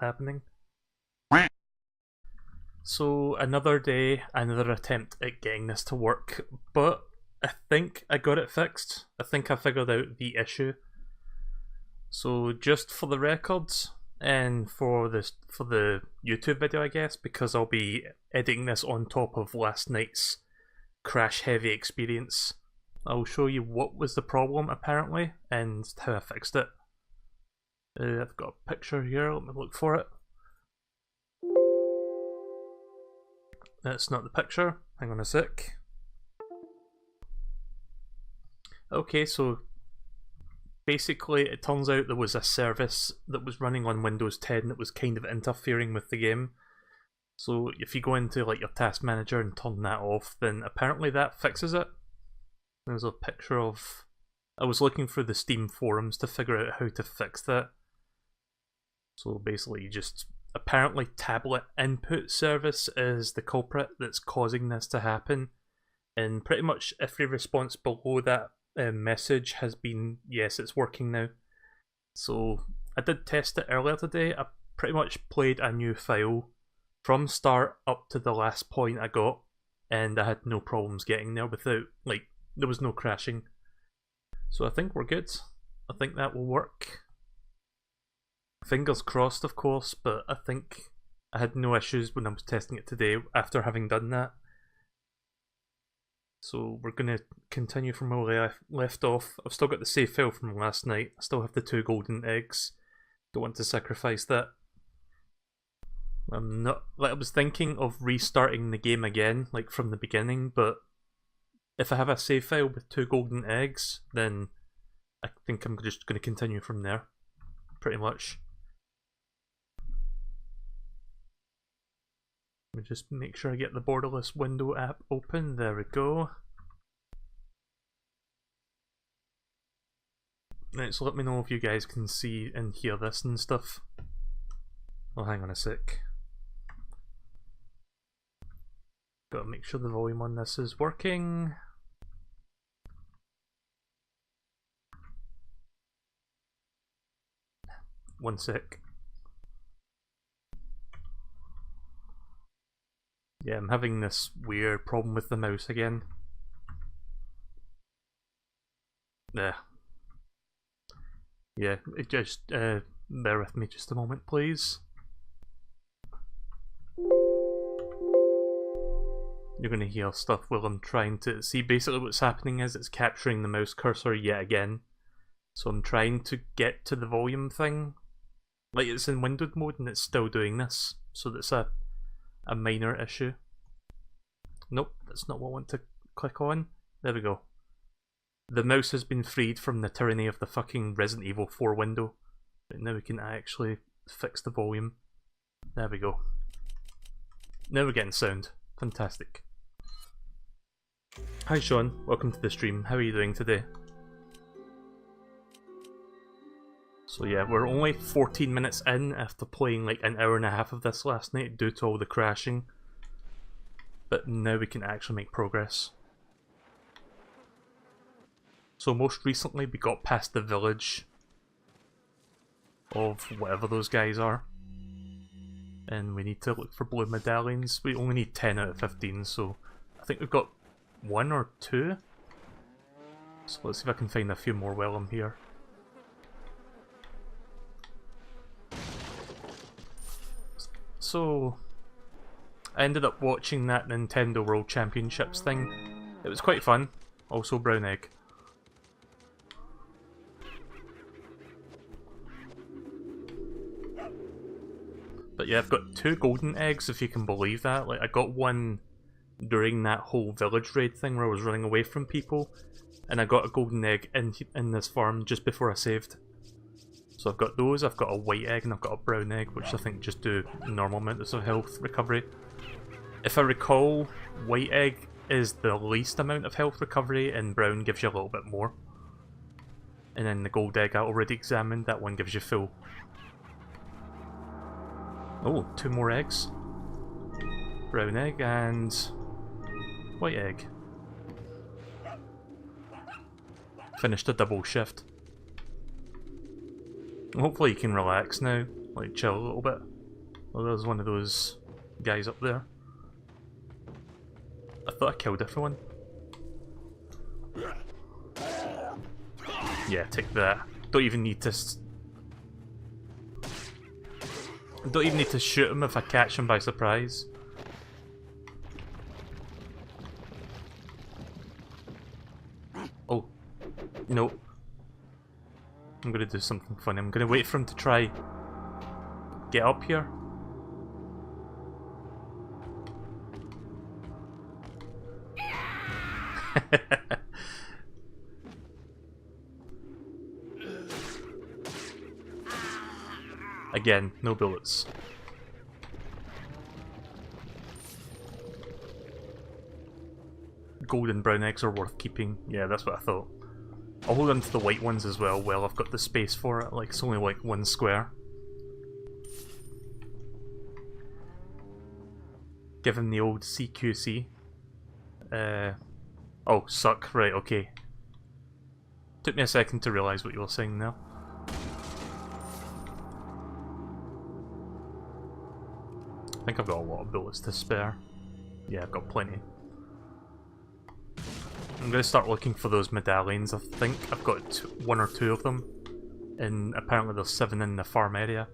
A: happening. So another day, another attempt at getting this to work, but I think I got it fixed. I think I figured out the issue. So just for the records, and for the YouTube video, I guess, because I'll be editing this on top of last night's crash heavy experience. I'll show you what was the problem apparently and how I fixed it. I've got a picture here, let me look for it. That's not the picture, hang on a sec. Okay, so basically it turns out there was a service that was running on Windows 10 that was kind of interfering with the game. So if you go into like your task manager and turn that off, then apparently that fixes it. There's a picture of... I was looking through the Steam forums to figure out how to fix that. So basically you just... Apparently tablet input service is the culprit that's causing this to happen. And pretty much every response below that message has been, yes, it's working now. So I did test it earlier today. I pretty much played a new file from start up to the last point I got, and I had no problems getting there without, like, there was no crashing. So I think we're good. I think that will work. Fingers crossed, of course, but I think I had no issues when I was testing it today after having done that. So we're going to continue from where I left off. I've still got the save file from last night. I still have the 2 golden eggs. Don't want to sacrifice that. I'm not... Like, I was thinking of restarting the game again, like from the beginning, but if I have a save file with 2 golden eggs, then I think I'm just going to continue from there. Pretty much. Let me just make sure I get the borderless window app open. There we go. Right, so let me know if you guys can see and hear this and stuff. Oh, hang on a sec. Gotta make sure the volume on this is working. One sec. Yeah, I'm having this weird problem with the mouse again. There. Yeah, it just, bear with me just a moment, please. You're gonna hear stuff while I'm trying to see. Basically what's happening is it's capturing the mouse cursor yet again. So I'm trying to get to the volume thing. Like, it's in windowed mode and it's still doing this. So that's a minor issue. Nope, that's not what I want to click on. There we go. The mouse has been freed from the tyranny of the fucking Resident Evil 4 window. But now we can actually fix the volume. There we go. Now we're getting sound. Fantastic. Hi Sean, welcome to the stream. How are you doing today? So yeah, we're only 14 minutes in after playing like an hour and a half of this last night due to all the crashing. But now we can actually make progress. So most recently we got past the village of whatever those guys are. And we need to look for blue medallions. We only need 10 out of 15, so I think we've got 1 or 2. So let's see if I can find a few more while I'm here. So I ended up watching that Nintendo World Championships thing. It was quite fun. Also brown egg. But yeah, I've got 2 golden eggs, if you can believe that. Like, I got one during that whole village raid thing where I was running away from people, and I got a golden egg in this farm just before I saved. So I've got those, I've got a white egg, and I've got a brown egg, which I think just do normal amounts of health recovery. If I recall, white egg is the least amount of health recovery, and brown gives you a little bit more. And then the gold egg I already examined, that one gives you full. Oh, 2 more eggs. Brown egg and white egg. Finished a double shift. Hopefully you can relax now, like chill a little bit. Oh, there's one of those guys up there. I thought I killed everyone. Yeah, take that. Don't even need to... I don't even need to shoot him if I catch him by surprise. Oh. No. I'm gonna do something funny. I'm gonna wait for him to try get up here. Again, no bullets. Golden brown eggs are worth keeping. Yeah, that's what I thought. I'll hold on to the white ones as well. Well, I've got the space for it. Like, it's only like one square. Give him the old CQC. Oh, suck. Right, okay. Took me a second to realise what you were saying now. I think I've got a lot of bullets to spare. Yeah, I've got plenty. I'm going to start looking for those medallions. I think I've got one or two of them. And apparently there's 7 in the farm area.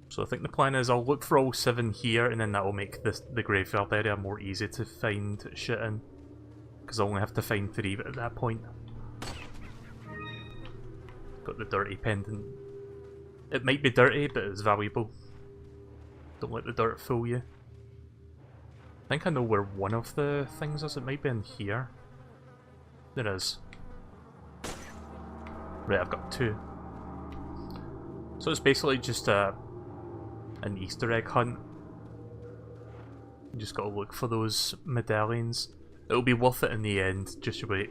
A: So I think the plan is I'll look for all 7 here, and then that will make the graveyard area more easy to find shit in. Because I only have to find 3 at that point. Got the dirty pendant. It might be dirty, but it's valuable. Don't let the dirt fool you. I think I know where one of the things is. It might be in here. There is. Right, I've got 2. So it's basically just an Easter egg hunt. You just gotta look for those medallions. It'll be worth it in the end, just wait.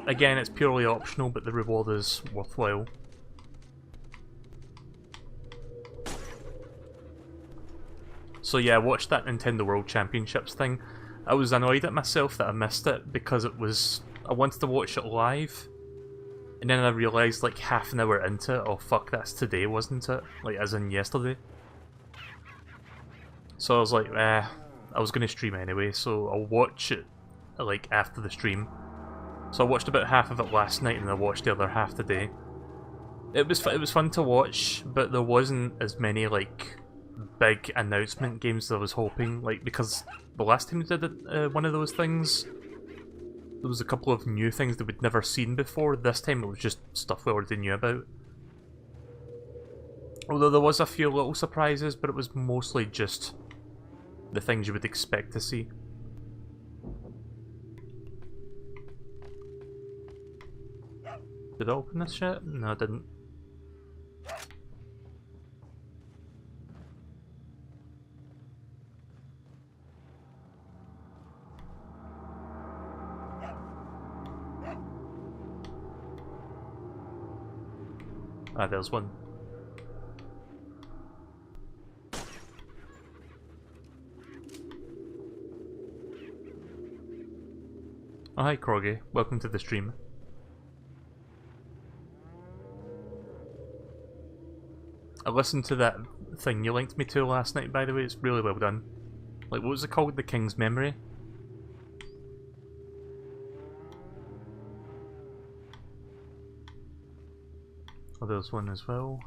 A: Again, it's purely optional, but the reward is worthwhile. So yeah, I watched that Nintendo World Championships thing. I was annoyed at myself that I missed it because it was... I wanted to watch it live. And then I realised like half an hour into it, oh fuck, that's today, wasn't it? Like, as in yesterday. So I was like, I was going to stream anyway, so I'll watch it like after the stream. So I watched about half of it last night and I watched the other half today. It was fun to watch, but there wasn't as many like big announcement games as I was hoping. Like, because the last time we did it, one of those things, there was a couple of new things that we'd never seen before. This time it was just stuff we already knew about. Although there was a few little surprises, but it was mostly just the things you would expect to see. Did I open this shit? No, I didn't. Ah, there's one. Oh, hi Kroggy, welcome to the stream. I listened to that thing you linked me to last night, by the way. It's really well done. Like, what was it called? The King's Memory? Oh, there's one as well.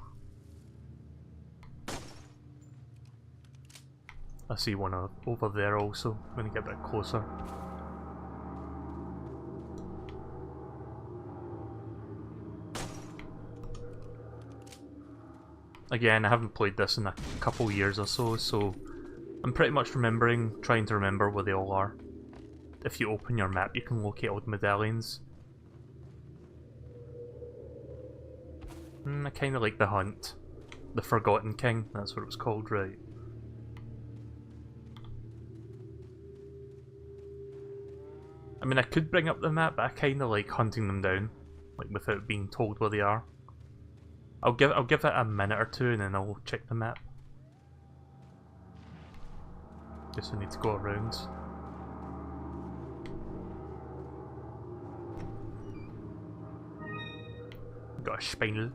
A: I see one over there also. I'm gonna get a bit closer. Again, I haven't played this in a couple years or so, so I'm pretty much trying to remember where they all are. If you open your map, you can locate all the medallions. I kinda like the hunt. The Forgotten King, that's what it was called, right. I mean, I could bring up the map, but I kinda like hunting them down, like without being told where they are. I'll give it a minute or two and then I'll check the map. Guess I need to go around. Got a spinel.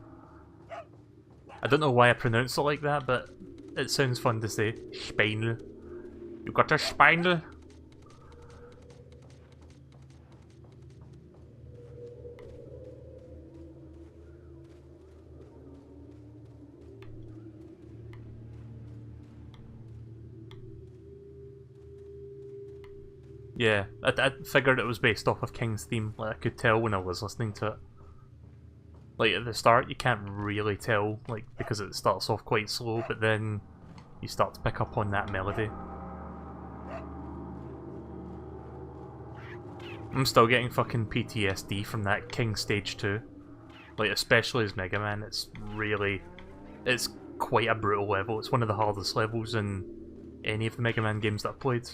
A: I don't know why I pronounce it like that, but it sounds fun to say. Spinel. You got a spinel? Yeah, I figured it was based off of King's theme. Like, I could tell when I was listening to it. Like, at the start, you can't really tell, like, because it starts off quite slow, but then you start to pick up on that melody. I'm still getting fucking PTSD from that King Stage 2. Like, especially as Mega Man, it's quite a brutal level. It's one of the hardest levels in any of the Mega Man games that I've played.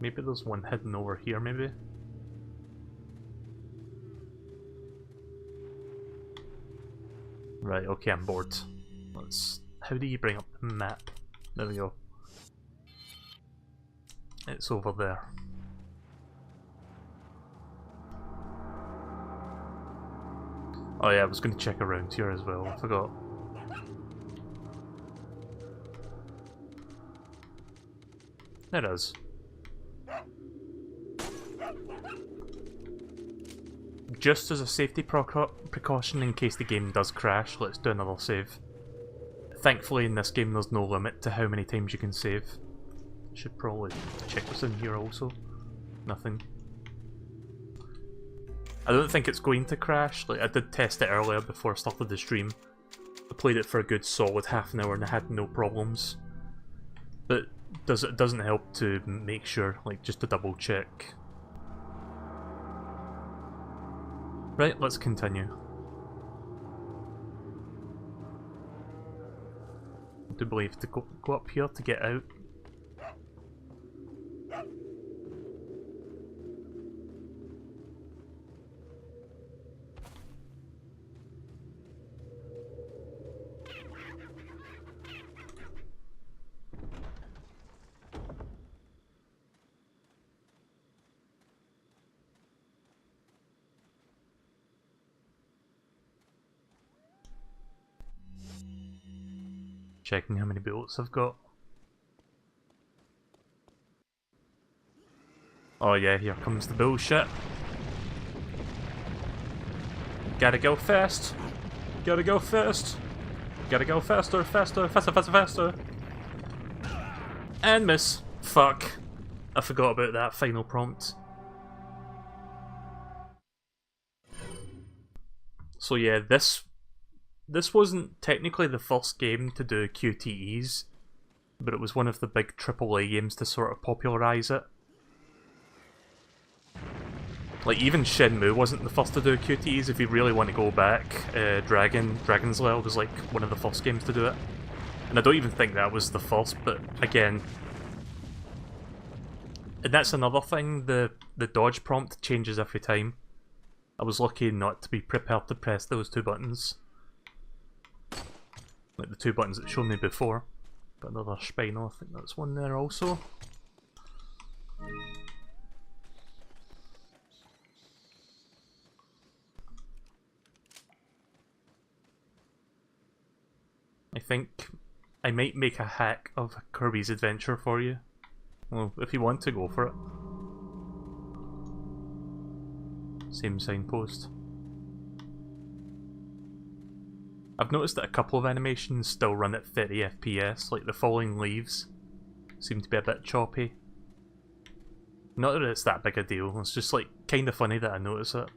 A: Maybe there's one hidden over here, maybe? Right, okay, I'm bored. How do you bring up the map? There we go. It's over there. Oh yeah, I was going to check around here as well, I forgot. There it is. Just as a safety precaution in case the game does crash, let's do another save. Thankfully in this game there's no limit to how many times you can save. Should probably check what's in here also. Nothing. I don't think it's going to crash. Like, I did test it earlier before I started the stream. I played it for a good solid half an hour and I had no problems. But it doesn't help to make sure, like, just to double check. Right, let's continue. I do believe to go up here to get out. Checking how many bullets I've got. Oh yeah, here comes the bullshit. Gotta go fast. Gotta go fast. Gotta go faster, faster, faster, faster, faster. And miss. Fuck. I forgot about that final prompt. So yeah, this wasn't technically the first game to do QTEs, but it was one of the big AAA games to sort of popularise it. Like, even Shenmue wasn't the first to do QTEs, if you really want to go back. Dragon's Lair was like one of the first games to do it. And I don't even think that was the first, but again... And that's another thing, the dodge prompt changes every time. I was lucky not to be prepared to press those two buttons. Like the two buttons that showed me before. Got another spinal, I think that's one there also. I think I might make a hack of Kirby's Adventure for you. Well, if you want to, go for it. Same signpost. I've noticed that a couple of animations still run at 30 FPS, like the falling leaves seem to be a bit choppy. Not that it's that big a deal, it's just like kinda funny that I notice it.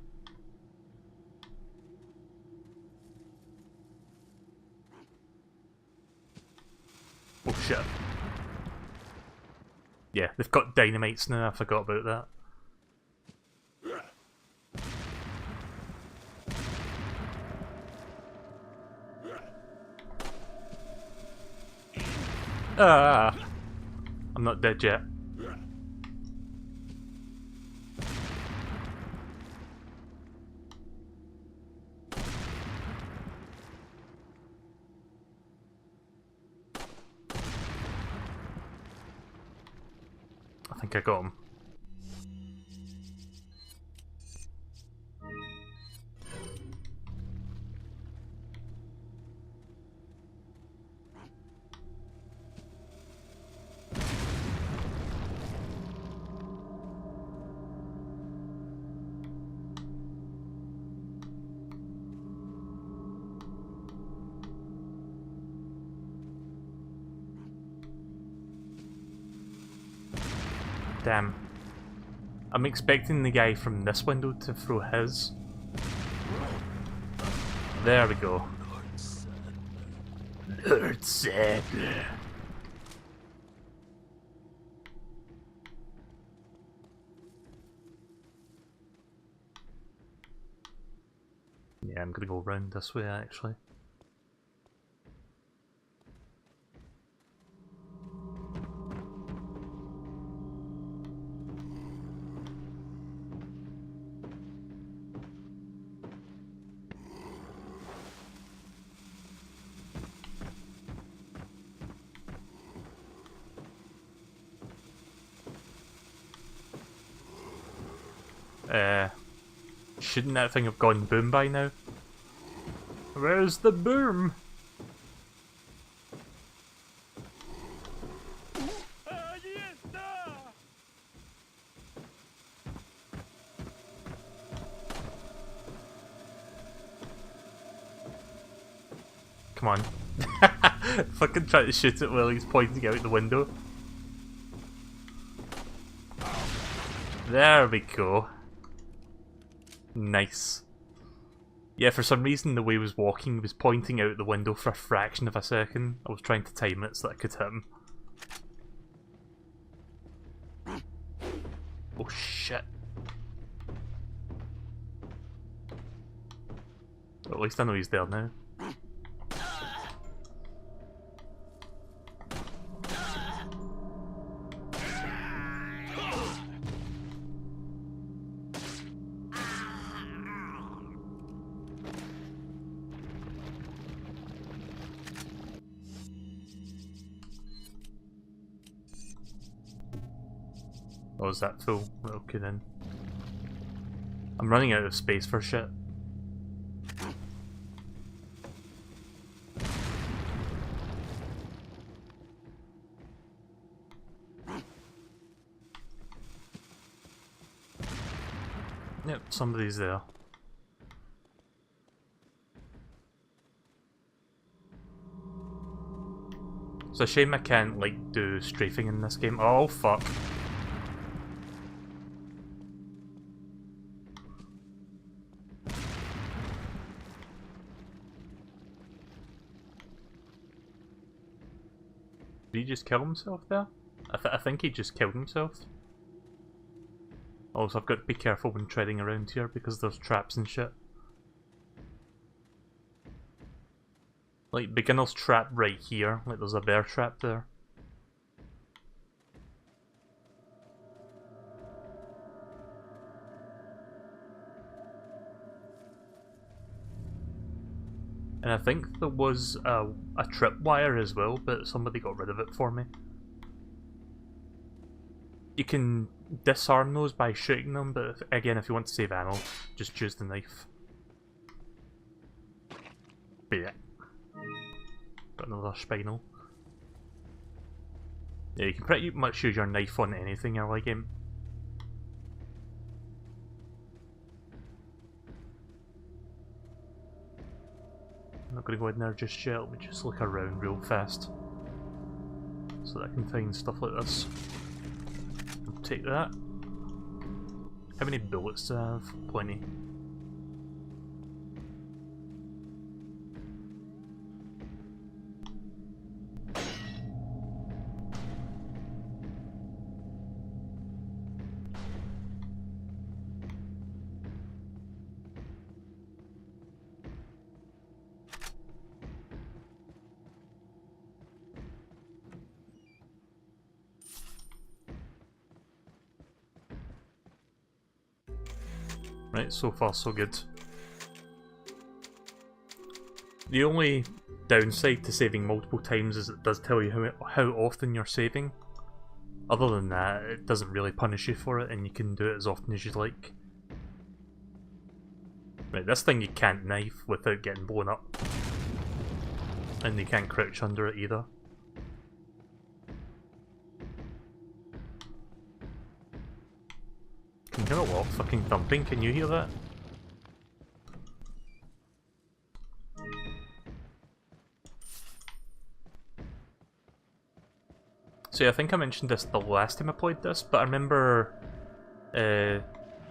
A: Oh shit. Yeah, they've got dynamites now, I forgot about that. Ah! I'm not dead yet. I think I got him. Damn. I'm expecting the guy from this window to throw his. There we go. Lord Sadler. Yeah, I'm gonna go round this way actually. Shouldn't that thing have gone boom by now? Where's the boom? Come on. Fucking try to shoot it while he's pointing out the window. There we go. Nice. Yeah, for some reason the way he was walking, he was pointing out the window for a fraction of a second. I was trying to time it so that I could hit him. Oh shit. At least I know he's there now. Oh, is that full? Okay then. I'm running out of space for shit. Yep, somebody's there. It's a shame I can't, like, do strafing in this game. Oh, fuck. Did he just kill himself there? I think he just killed himself. Also, I've got to be careful when treading around here because there's traps and shit. Like, beginner's trap right here. Like, there's a bear trap there. And I think there was a tripwire as well, but somebody got rid of it for me. You can disarm those by shooting them, but again, if you want to save ammo, just choose the knife. But yeah. Got another spinal. Yeah, you can pretty much use your knife on anything in early game. I'm not going to go in there just yet, let me just look around real fast. So that I can find stuff like this. I'll take that. How many bullets do I have? Plenty. Right, so far so good. The only downside to saving multiple times is it does tell you how often you're saving. Other than that, it doesn't really punish you for it and you can do it as often as you like. Right, this thing you can't knife without getting blown up. And you can't crouch under it either. Can you hear a lot of fucking thumping? Can you hear that? So yeah, I think I mentioned this the last time I played this, but I remember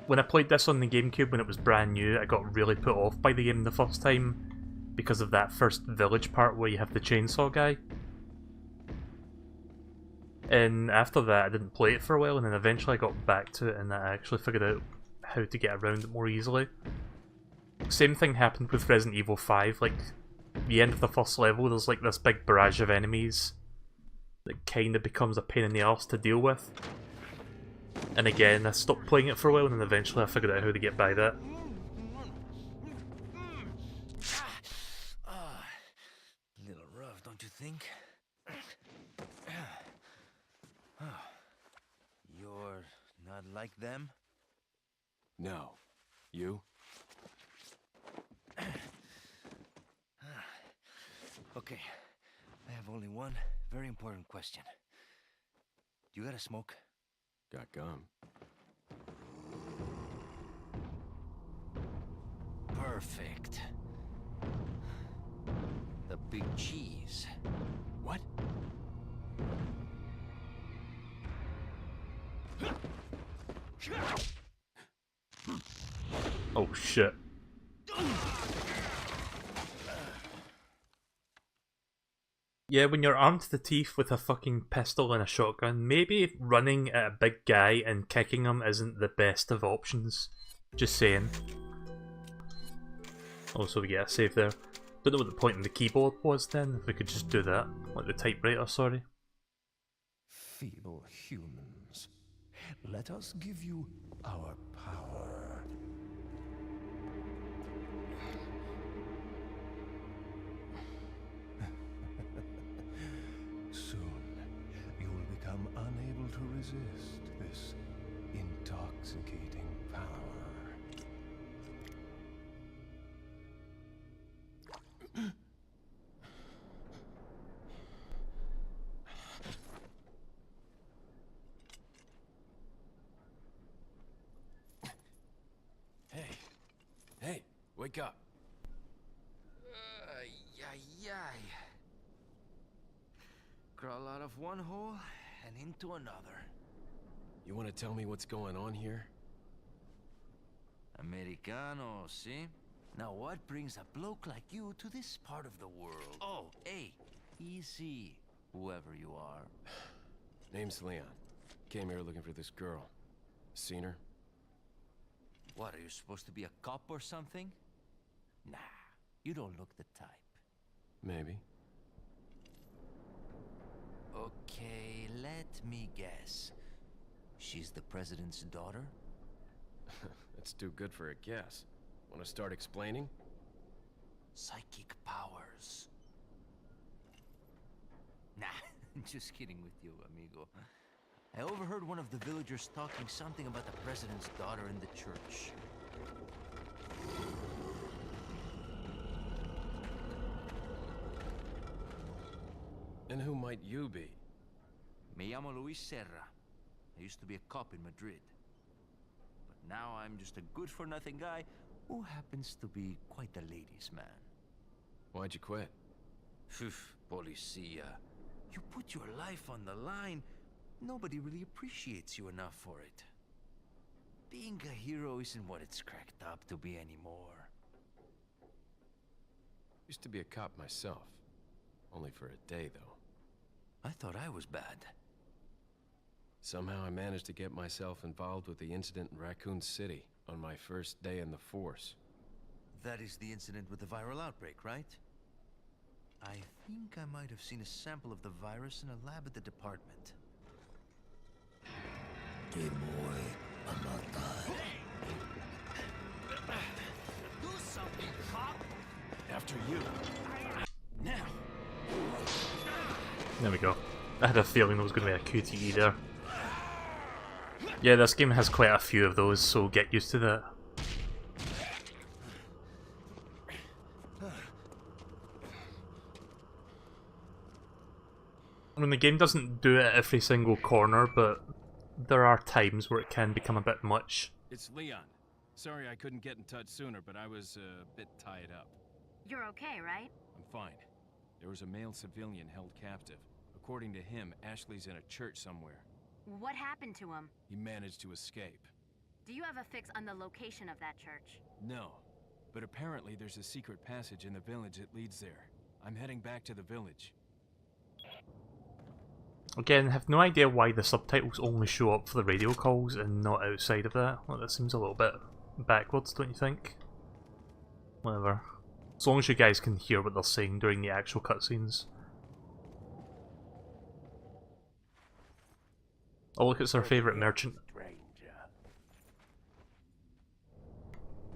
A: when I played this on the GameCube when it was brand new, I got really put off by the game the first time because of that first village part where you have the chainsaw guy. And after that I didn't play it for a while, and then eventually I got back to it and I actually figured out how to get around it more easily. Same thing happened with Resident Evil 5, like, the end of the first level there's like this big barrage of enemies that kinda becomes a pain in the arse to deal with. And again, I stopped playing it for a while and then eventually I figured out how to get by that.
D: Little rough, don't you think? You're not like them?
B: No. You?
D: Okay, I have only one very important question. You got a smoke?
B: Got gum.
D: Perfect. The big cheese.
B: What?
A: Oh shit. Yeah, when you're armed to the teeth with a fucking pistol and a shotgun, maybe running at a big guy and kicking him isn't the best of options. Just saying. Also, we get a save there. Don't know what the point of the keyboard was then, if we could just do that. Like the typewriter, sorry.
G: Feeble humans, let us give you our power. Soon, you will become unable to resist this intoxicating power.
B: Hey, wake up.
D: Crawl out of one hole and into another.
B: You want to tell me what's going on here?
D: Americano, see? Now what brings a bloke like you to this part of the world? Oh, hey, easy, whoever you are.
B: Name's Leon. Came here looking for this girl. Seen her?
D: What, are you supposed to be a cop or something? Nah, you don't look the type.
B: Maybe.
D: Okay, let me guess. She's the president's daughter?
B: That's too good for a guess. Want to start explaining?
D: Psychic powers. Nah, just kidding with you, amigo. I overheard one of the villagers talking something about the president's daughter in the church.
B: And who might you be?
D: Me llamo Luis Serra. I used to be a cop in Madrid. But now I'm just a good-for-nothing guy who happens to be quite a ladies' man.
B: Why'd you quit?
D: Phew, policia. You put your life on the line, nobody really appreciates you enough for it. Being a hero isn't what it's cracked up to be anymore.
B: Used to be a cop myself. Only for a day, though.
D: I thought I was bad.
B: Somehow I managed to get myself involved with the incident in Raccoon City on my first day in the force.
D: That is the incident with the viral outbreak, right? I think I might have seen a sample of the virus in a lab at the department.
C: Dear boy, I'm not tired.
D: Do something, cop!
B: After you.
D: Now!
A: There we go. I had a feeling there was going to be a QTE there. Yeah, this game has quite a few of those, so get used to that. I mean, the game doesn't do it at every single corner, but there are times where it can become a bit much.
H: It's Leon. Sorry I couldn't get in touch sooner, but I was a bit tied up.
E: You're okay, right?
H: I'm fine. There was a male civilian held captive. according to him, Ashley's in a church somewhere.
E: What happened to him?
H: He managed to escape.
E: Do you have a fix on the location of that church?
H: No, but apparently there's a secret passage in the village that leads there. I'm heading back to the village.
A: Again, I have no idea why the subtitles only show up for the radio calls and not outside of that. Well, that seems a little bit backwards, don't you think? Whatever. As long as you guys can hear what they're saying during the actual cutscenes. Oh look, it's our favourite merchant.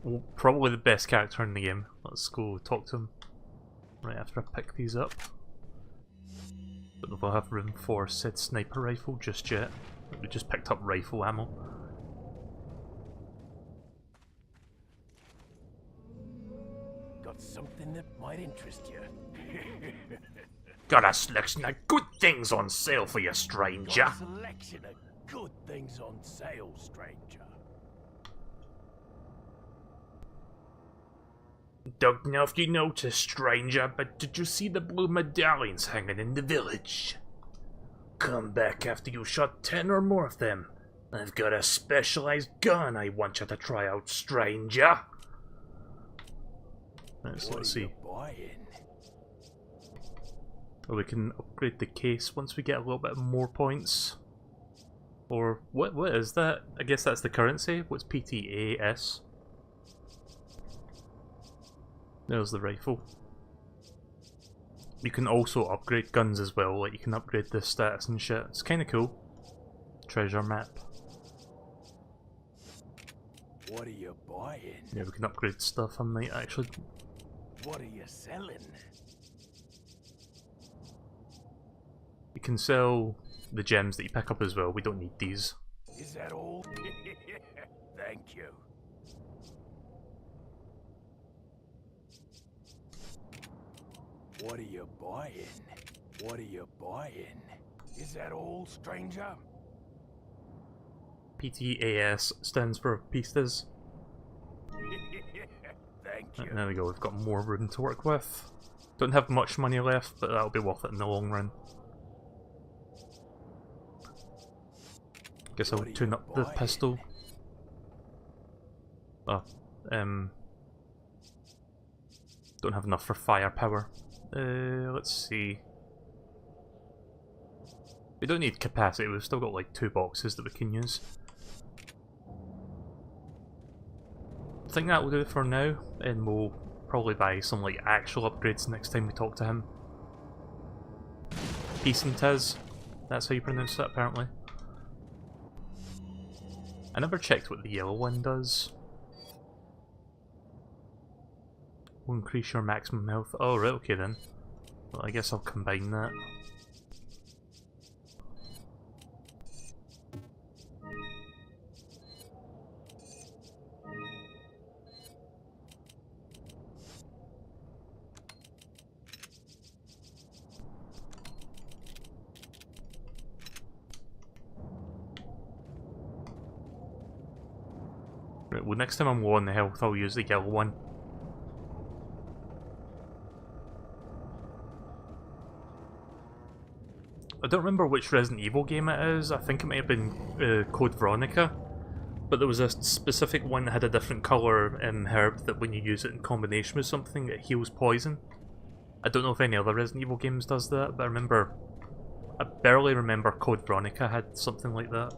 A: Well, probably the best character in the game. Let's go talk to him right after I pick these up. Don't know if I'll have room for said sniper rifle just yet. We just picked up rifle ammo.
C: Got something that might interest you.
A: Got a selection of good things on sale for you, stranger.
C: Got a selection of good things on sale, stranger.
A: Don't know if you noticed, stranger, but did you see the blue medallions hanging in the village? Come back after you shot 10 or more of them. I've got a specialized gun I want you to try out, stranger. Let's see. Or we can upgrade the case once we get a little bit more points. Or what is that? I guess that's the currency. What's PTAS? There's the rifle. You can also upgrade guns as well, like you can upgrade the stats and shit. It's kinda cool. Treasure map.
C: What are you buying?
A: Yeah, we can upgrade stuff. I might actually...
C: What are you selling?
A: You can sell the gems that you pick up as well. We don't need these.
C: Is that all? Thank you. What are you buying? What are you buying? Is that all, stranger?
A: PTAS stands for pistas.
C: Thank you.
A: There we go, we've got more room to work with. Don't have much money left, but that'll be worth it in the long run. Guess I'll tune up the pistol. Oh, don't have enough for firepower. Let's see. We don't need capacity, we've still got like 2 boxes that we can use. I think that will do it for now, and we'll probably buy some like actual upgrades next time we talk to him. Peace and Tiz, that's how you pronounce it apparently. I never checked what the yellow one does. Will increase your maximum health. Oh right, okay then. Well, I guess I'll combine that. Right, well next time I'm low on the health I'll use the yellow one. I don't remember which Resident Evil game it is. I think it might have been Code Veronica, but there was a specific one that had a different colour herb that when you use it in combination with something it heals poison. I don't know if any other Resident Evil games does that, but I barely remember Code Veronica had something like that.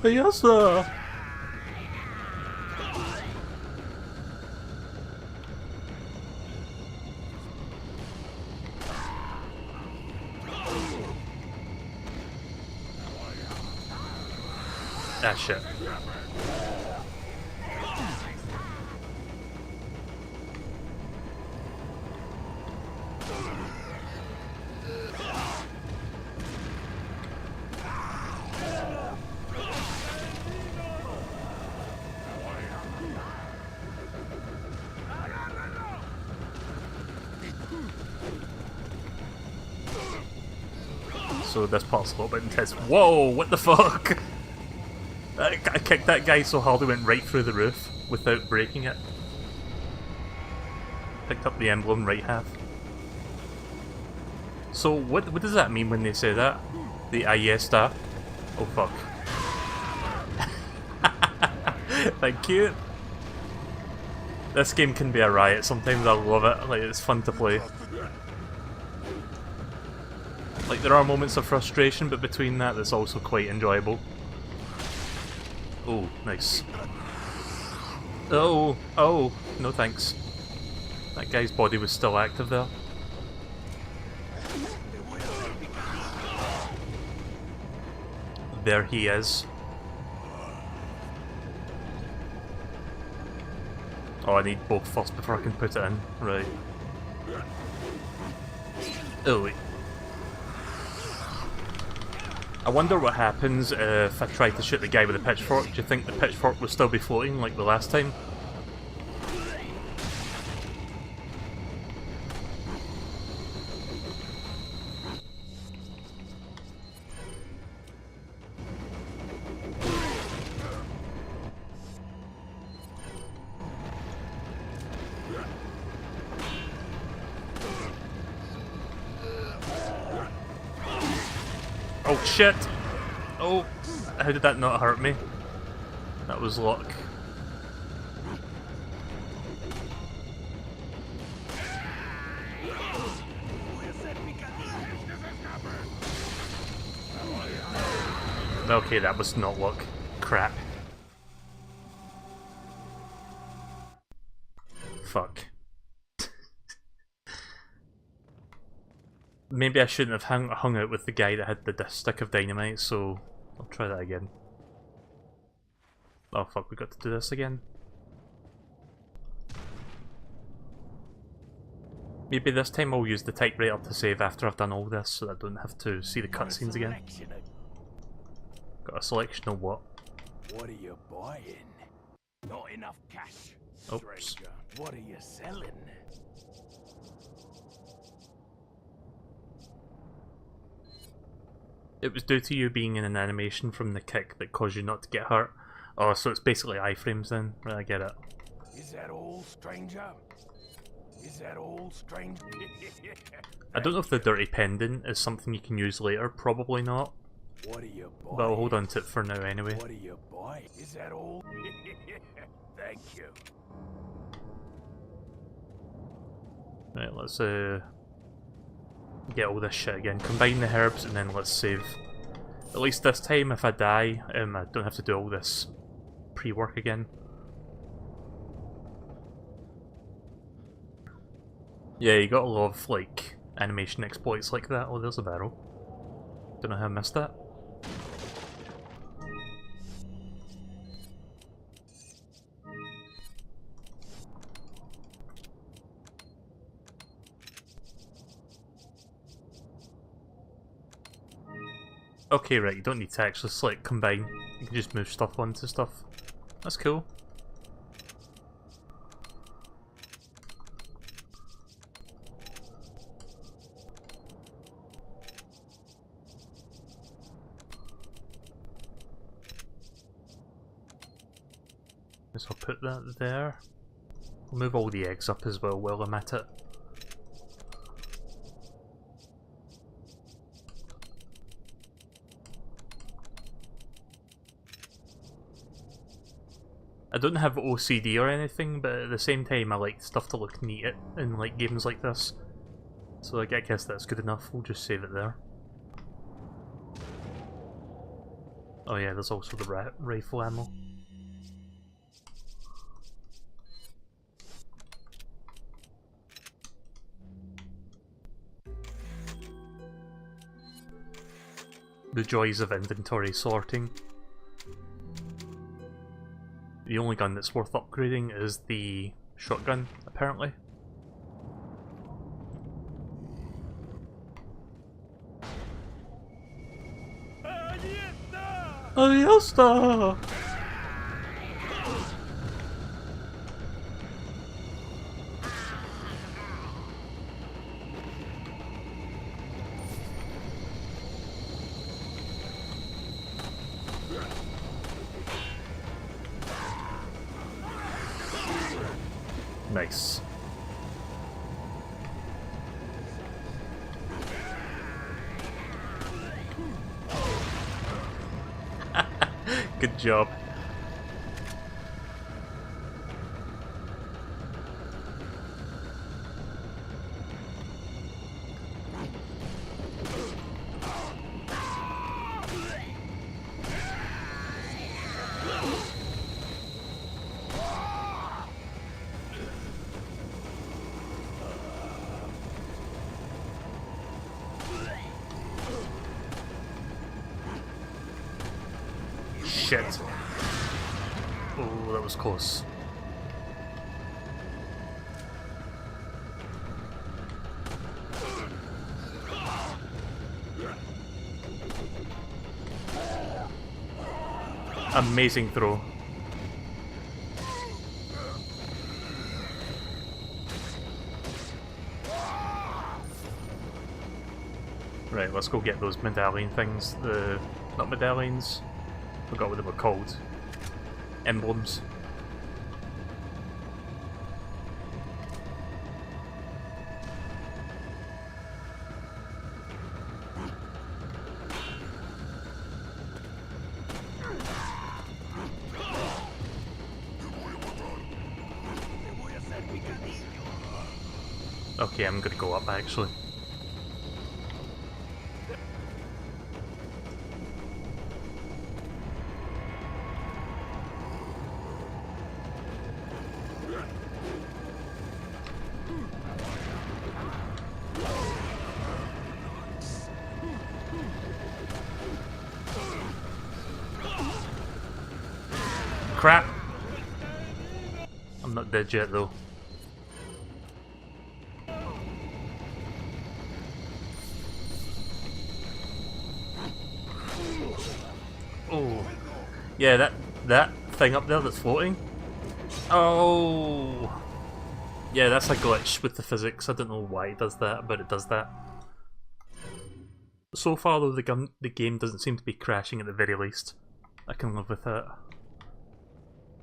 A: Yes, sir! Ah, shit. So this part's a little bit intense. Whoa, what the fuck? I kicked that guy so hard he went right through the roof without breaking it. Picked up the emblem right half. So what does that mean when they say that? The Ayesta? Oh fuck. Thank you. This game can be a riot sometimes, I love it, like it's fun to play. Like there are moments of frustration, but between that that's also quite enjoyable. Oh, nice. Oh, oh, no thanks. That guy's body was still active there. There he is. Oh, I need both first before I can put it in. Right. Oh, wait. I wonder what happens if I try to shoot the guy with the pitchfork. Do you think the pitchfork will still be floating like the last time? Oh shit! Oh, how did that not hurt me? That was luck. Okay, that was not luck. Crap. Fuck. Maybe I shouldn't have hung out with the guy that had the stick of dynamite, so I'll try that again. Oh fuck, we got to do this again. Maybe this time I'll use the typewriter to save after I've done all this, so that I don't have to see the cutscenes again. Got a selection of what?
C: What are you buying? Not enough cash.
A: Oops.
C: Stranger. What are you selling?
A: It was due to you being in an animation from the kick that caused you not to get hurt. Oh, so it's basically iframes then. Right, I get it.
C: Is that all, stranger? Is that all, stranger?
A: I don't know if the dirty pendant is something you can use later. Probably not.
C: What are you buying?
A: But I'll hold on to it for now anyway.
C: What are you buying? Is that all? Thank you.
A: Right, let's get all this shit again. Combine the herbs and then let's save. At least this time, if I die, I don't have to do all this pre-work again. Yeah, you gotta love, like, animation exploits like that. Oh, there's a barrel. Don't know how I missed that. Okay, right, you don't need to actually select combine. You can just move stuff onto stuff. That's cool. Guess I'll put that there. I'll move all the eggs up as well while I'm at it. I don't have OCD or anything, but at the same time I like stuff to look neat in like games like this. So like, I guess that's good enough, we'll just save it there. Oh yeah, there's also the rifle ammo. The joys of inventory sorting. The only gun that's worth upgrading is the shotgun, apparently. Ayesta! Nice. Good job. Shit. Oh, that was close. Amazing throw. Right, let's go get those medallion things. Not medallions. Forgot what they were called. Emblems. Okay, I'm gonna go up actually. Crap! I'm not dead yet though. Oh, yeah, that thing up there that's floating. Oh, yeah, that's a glitch with the physics. I don't know why it does that, but it does that. So far though, the game doesn't seem to be crashing at the very least. I can live with that.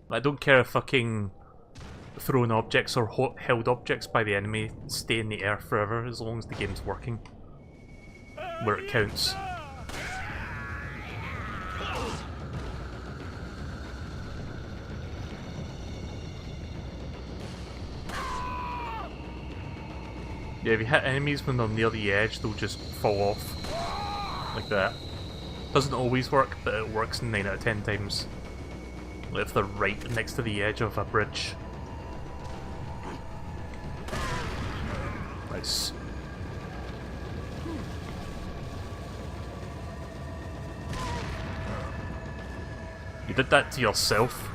A: I don't care if fucking thrown objects or held objects by the enemy stay in the air forever, as long as the game's working. Where it counts. Yeah, if you hit enemies when they're near the edge, they'll just fall off. Like that. Doesn't always work, but it works 9 out of 10 times. If they're right next to the edge of a bridge. Nice. You did that to yourself.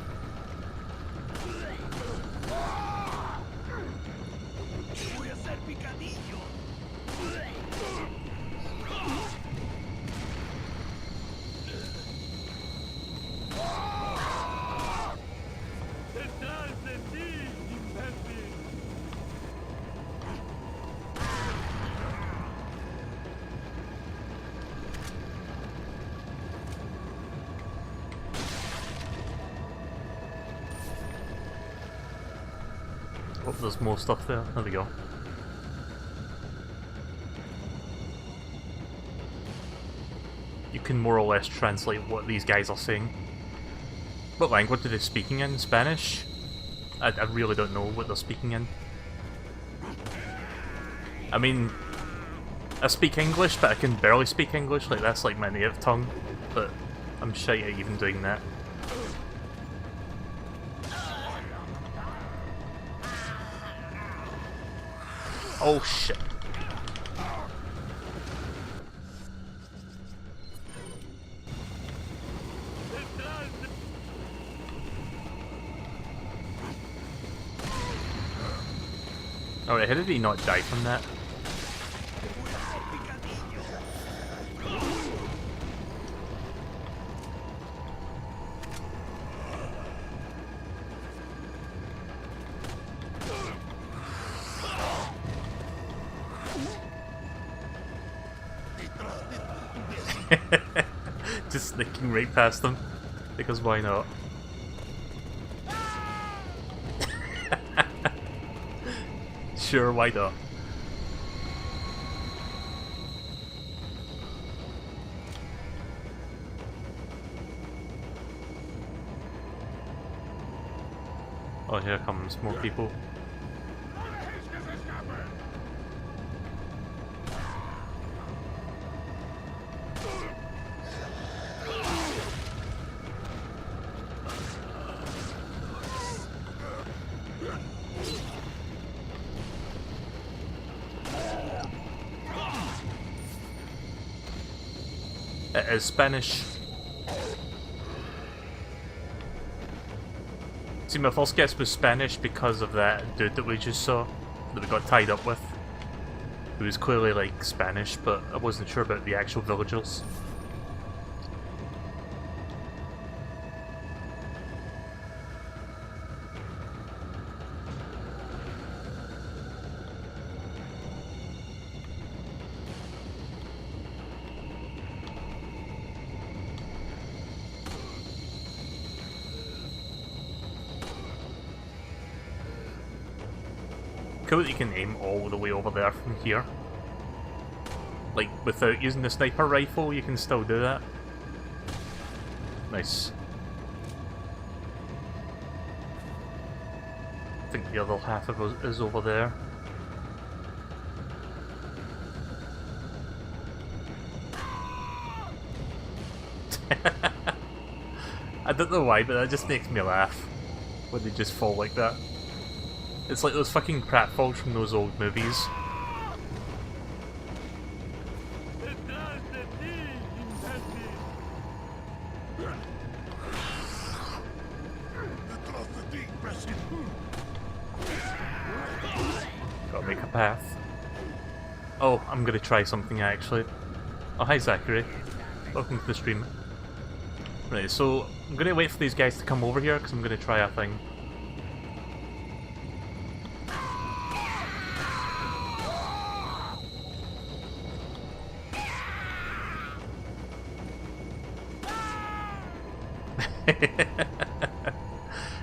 A: Oh, there's more stuff there. There we go. You can more or less translate what these guys are saying. What language are they speaking in? Spanish? I really don't know what they're speaking in. I mean, I speak English, but I can barely speak English. Like, that's like my native tongue. But I'm shy at even doing that. Oh shit. Alright, how did he not die from that? Just sneaking right past them, because why not? Sure, why not? Oh, here comes more people. It is Spanish. See, my first guess was Spanish because of that dude that we just saw, that we got tied up with. He was clearly like Spanish, but I wasn't sure about the actual villagers. Cool that you can aim all the way over there from here. Like, without using the sniper rifle, you can still do that. Nice. I think the other half of it is over there. I don't know why, but that just makes me laugh when they just fall like that. It's like those fucking pratfalls from those old movies. Gotta make a path. Oh, I'm gonna try something actually. Oh, hi Zachary. Welcome to the stream. Right, so I'm gonna wait for these guys to come over here because I'm gonna try a thing.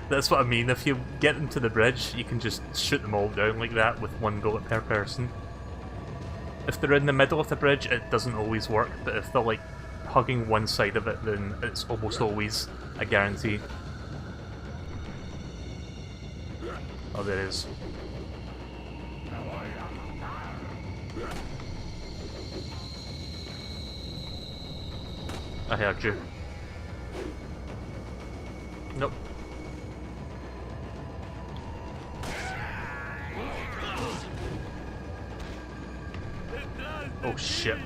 A: That's what I mean, if you get them to the bridge, you can just shoot them all down like that with one bullet per person. If they're in the middle of the bridge, it doesn't always work, but if they're like hugging one side of it, then it's almost always a guarantee. Oh, there it is. I heard you. Nope. Oh shit.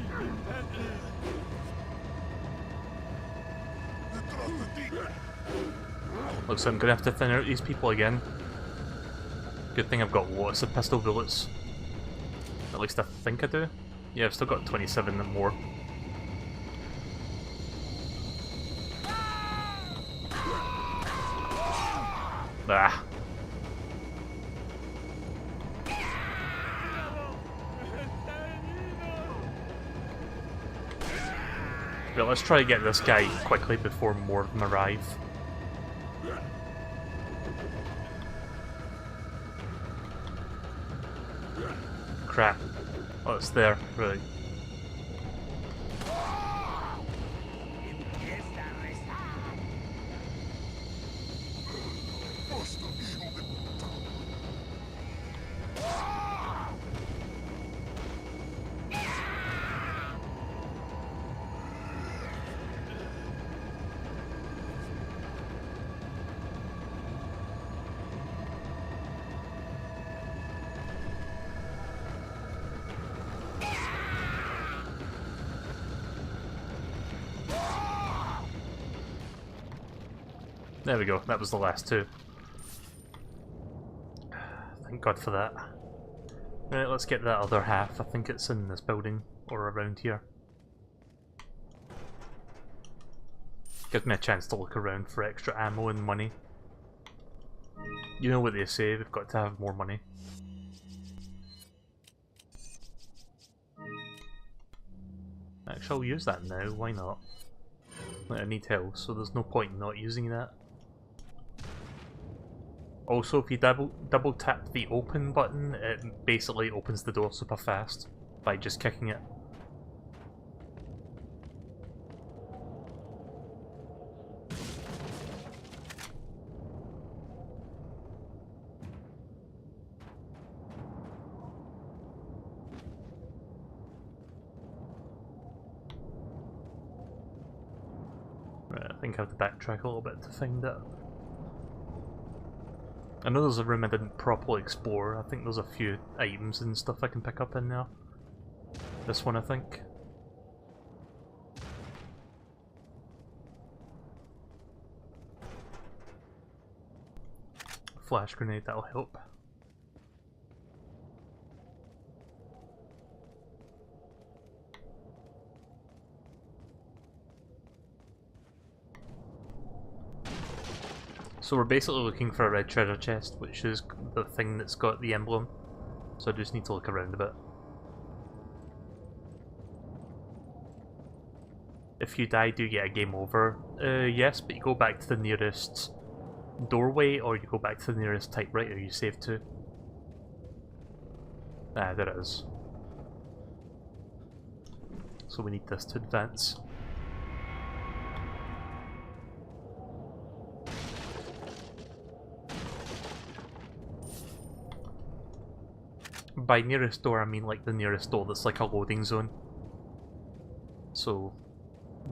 A: Looks like I'm gonna have to thin out these people again. Good thing I've got lots of pistol bullets. At least I think I do. Yeah, I've still got 27 and more. Ah. Right, let's try to get this guy quickly before more of them arrive. Crap. Oh, it's there. Right. There we go, that was the last two. Thank God for that. Right, let's get that other half. I think it's in this building, or around here. Gives me a chance to look around for extra ammo and money. You know what they say, we've got to have more money. Actually, I'll use that now, why not? Like, I need health, so there's no point in not using that. Also, if you double tap the open button, it basically opens the door super fast by just kicking it. Right, I think I have to backtrack a little bit to find it. I know there's a room I didn't properly explore. I think there's a few items and stuff I can pick up in there. This one, I think. Flash grenade, that'll help. So we're basically looking for a red treasure chest, which is the thing that's got the emblem. So I just need to look around a bit. If you die, do you get a game over? Yes, but you go back to the nearest doorway, or you go back to the nearest typewriter you saved to. Ah, there it is. So we need this to advance. By nearest door, I mean like the nearest door that's like a loading zone. So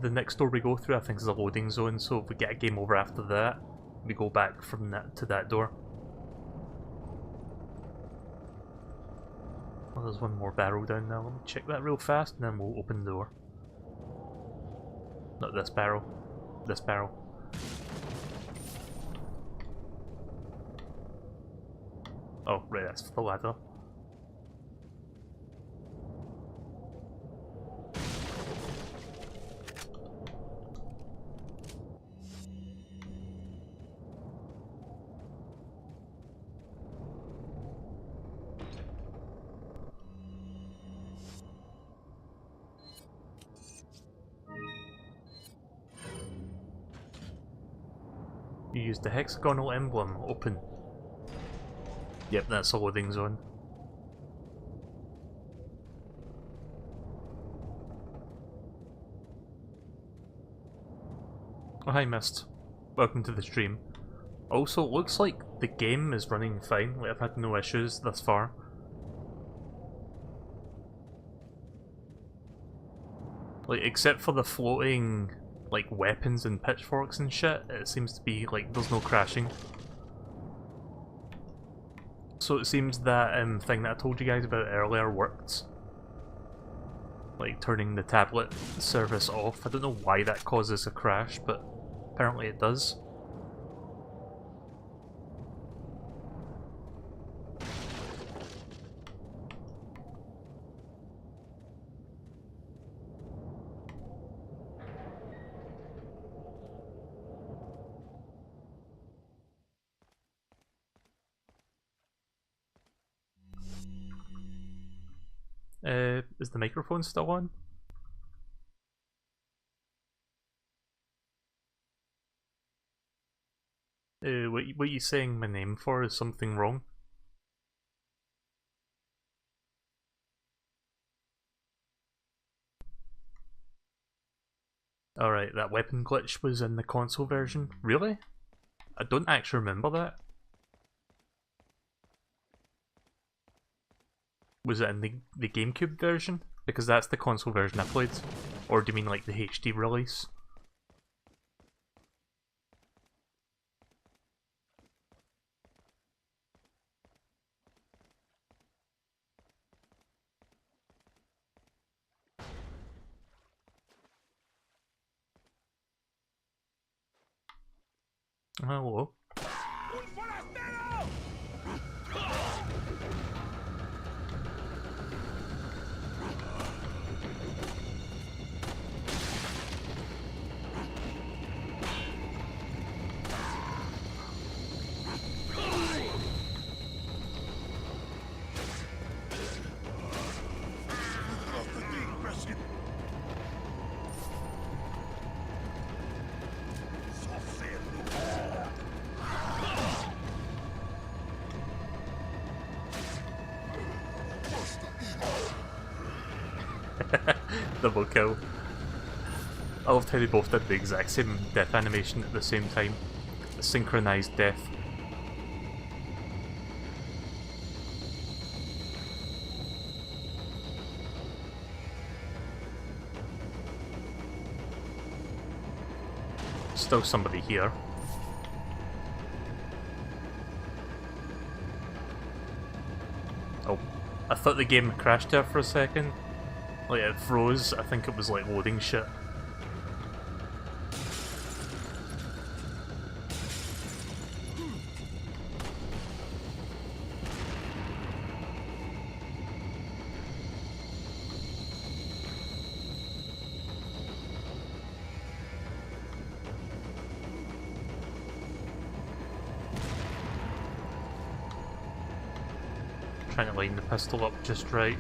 A: the next door we go through, I think, is a loading zone, so if we get a game over after that, we go back from that to that door. Oh, there's one more barrel down there. Let me check that real fast and then we'll open the door. Not this barrel. This barrel. Oh, right, that's the ladder. You use the hexagonal emblem. Open. Yep, that's a loading zone. Oh, hi, Mist. Welcome to the stream. Also, it looks like the game is running fine. Like, I've had no issues thus far. Like, except for the floating, like, weapons and pitchforks and shit, it seems to be, like, there's no crashing. So it seems that thing that I told you guys about earlier worked. Like, turning the tablet service off. I don't know why that causes a crash, but apparently it does. Is the microphone still on? What you saying my name for? Is something wrong? Alright, that weapon glitch was in the console version. Really? I don't actually remember that. Was it in the GameCube version? Because that's the console version I played. Or do you mean like the HD release? Hello. Double kill. I loved how they both did the exact same death animation at the same time. A synchronized death. Still somebody here. Oh, I thought the game crashed there for a second. Like it froze, I think it was like loading shit. Trying to line the pistol up just right.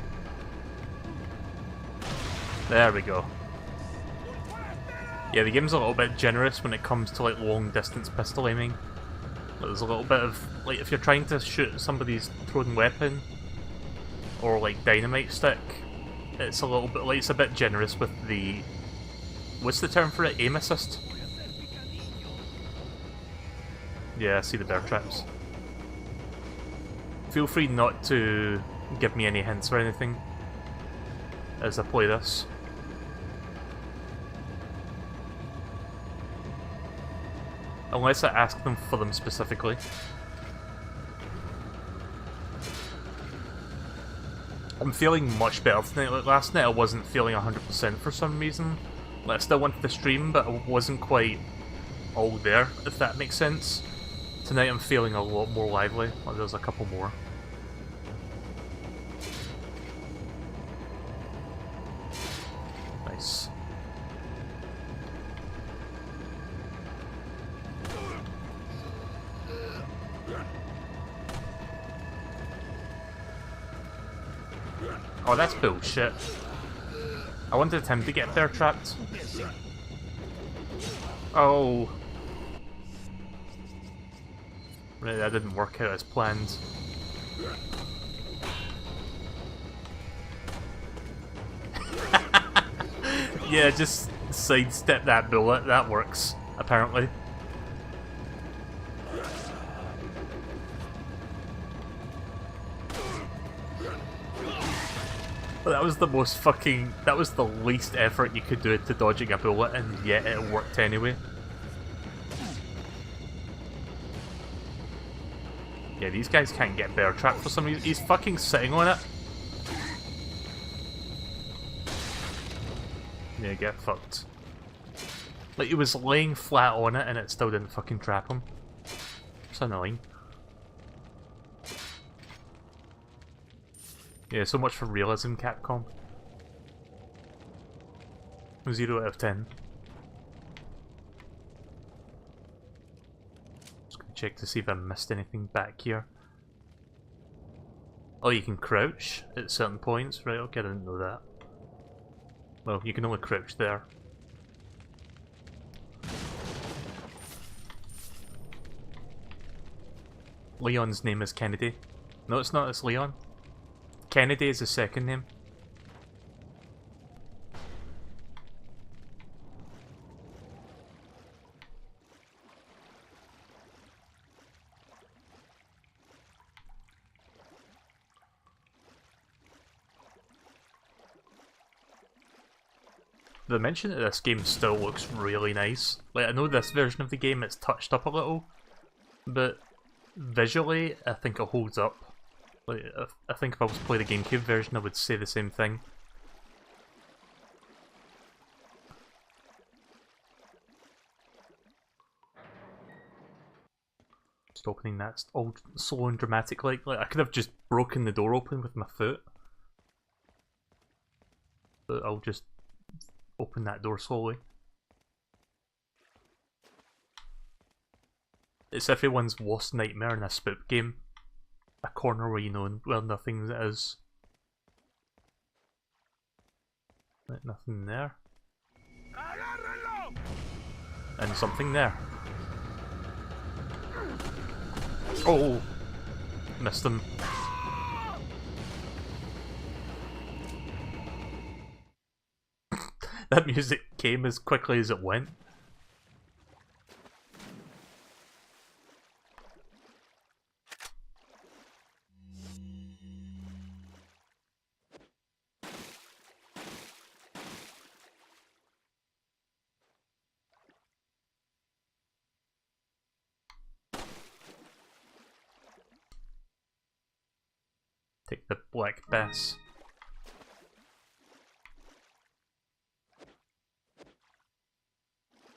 A: There we go. Yeah, the game's a little bit generous when it comes to like long distance pistol aiming. There's a little bit of, like, if you're trying to shoot somebody's thrown weapon or like dynamite stick, it's a little bit, like, it's a bit generous with the, what's the term for it? Aim assist? Yeah, I see the bear traps. Feel free not to give me any hints or anything as I play this. Unless I ask them for them specifically. I'm feeling much better tonight. Like last night I wasn't feeling 100% for some reason. Like, I still wanted to stream, but I wasn't quite all there, if that makes sense. Tonight I'm feeling a lot more lively. Like, there's a couple more. Nice. Oh, that's bullshit. I wanted him to get bear trapped. Oh. Right, that didn't work out as planned. Yeah, just sidestep that bullet. That works, apparently. But that was the most fucking... that was the least effort you could do to dodging a bullet, and yet it worked anyway. Yeah, these guys can't get bear trapped for some reason. He's fucking sitting on it. Yeah, get fucked. Like, he was laying flat on it and it still didn't fucking trap him. It's annoying. Yeah, so much for realism, Capcom. 0 out of 10. Just gonna check to see if I missed anything back here. Oh, you can crouch at certain points? Right, okay, I didn't know that. Well, you can only crouch there. Leon's name is Kennedy. No, it's not, it's Leon. Kennedy is his second name. The mention that this game still looks really nice. Like, I know this version of the game it's touched up a little, but visually I think it holds up. Like, I think if I was to play the GameCube version I would say the same thing. Just opening that all slow and dramatic like I could have just broken the door open with my foot. But I'll just open that door slowly. It's everyone's worst nightmare in a spook game. A corner where you know where nothing is. Right, nothing there. And something there. Oh! Missed him. That music came as quickly as it went. Take the black bass.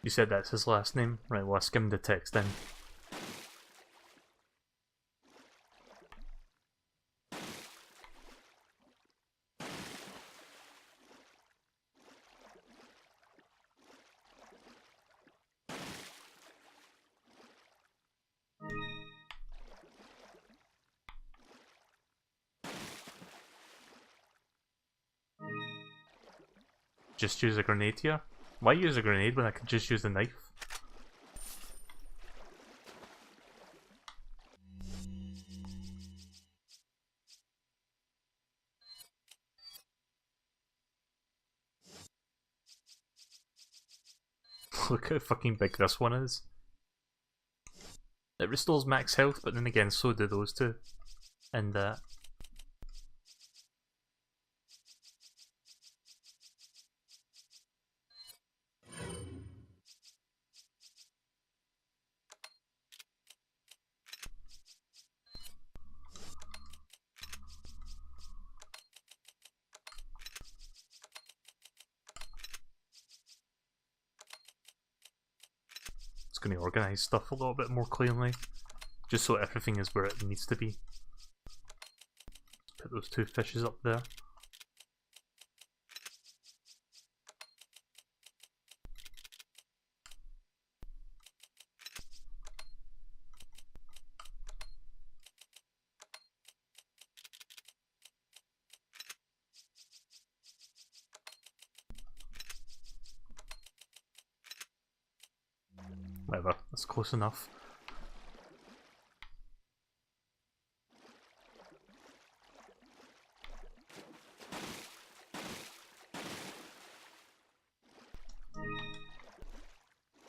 A: You said that's his last name? Right, well I skimmed the text then. Just use a grenade here? Why use a grenade when I could just use a knife? Look how fucking big this one is. It restores max health, but then again so do those two. And that. It's going to organise stuff a little bit more cleanly, just so everything is where it needs to be. Put those two fishes up there. Whatever, that's close enough.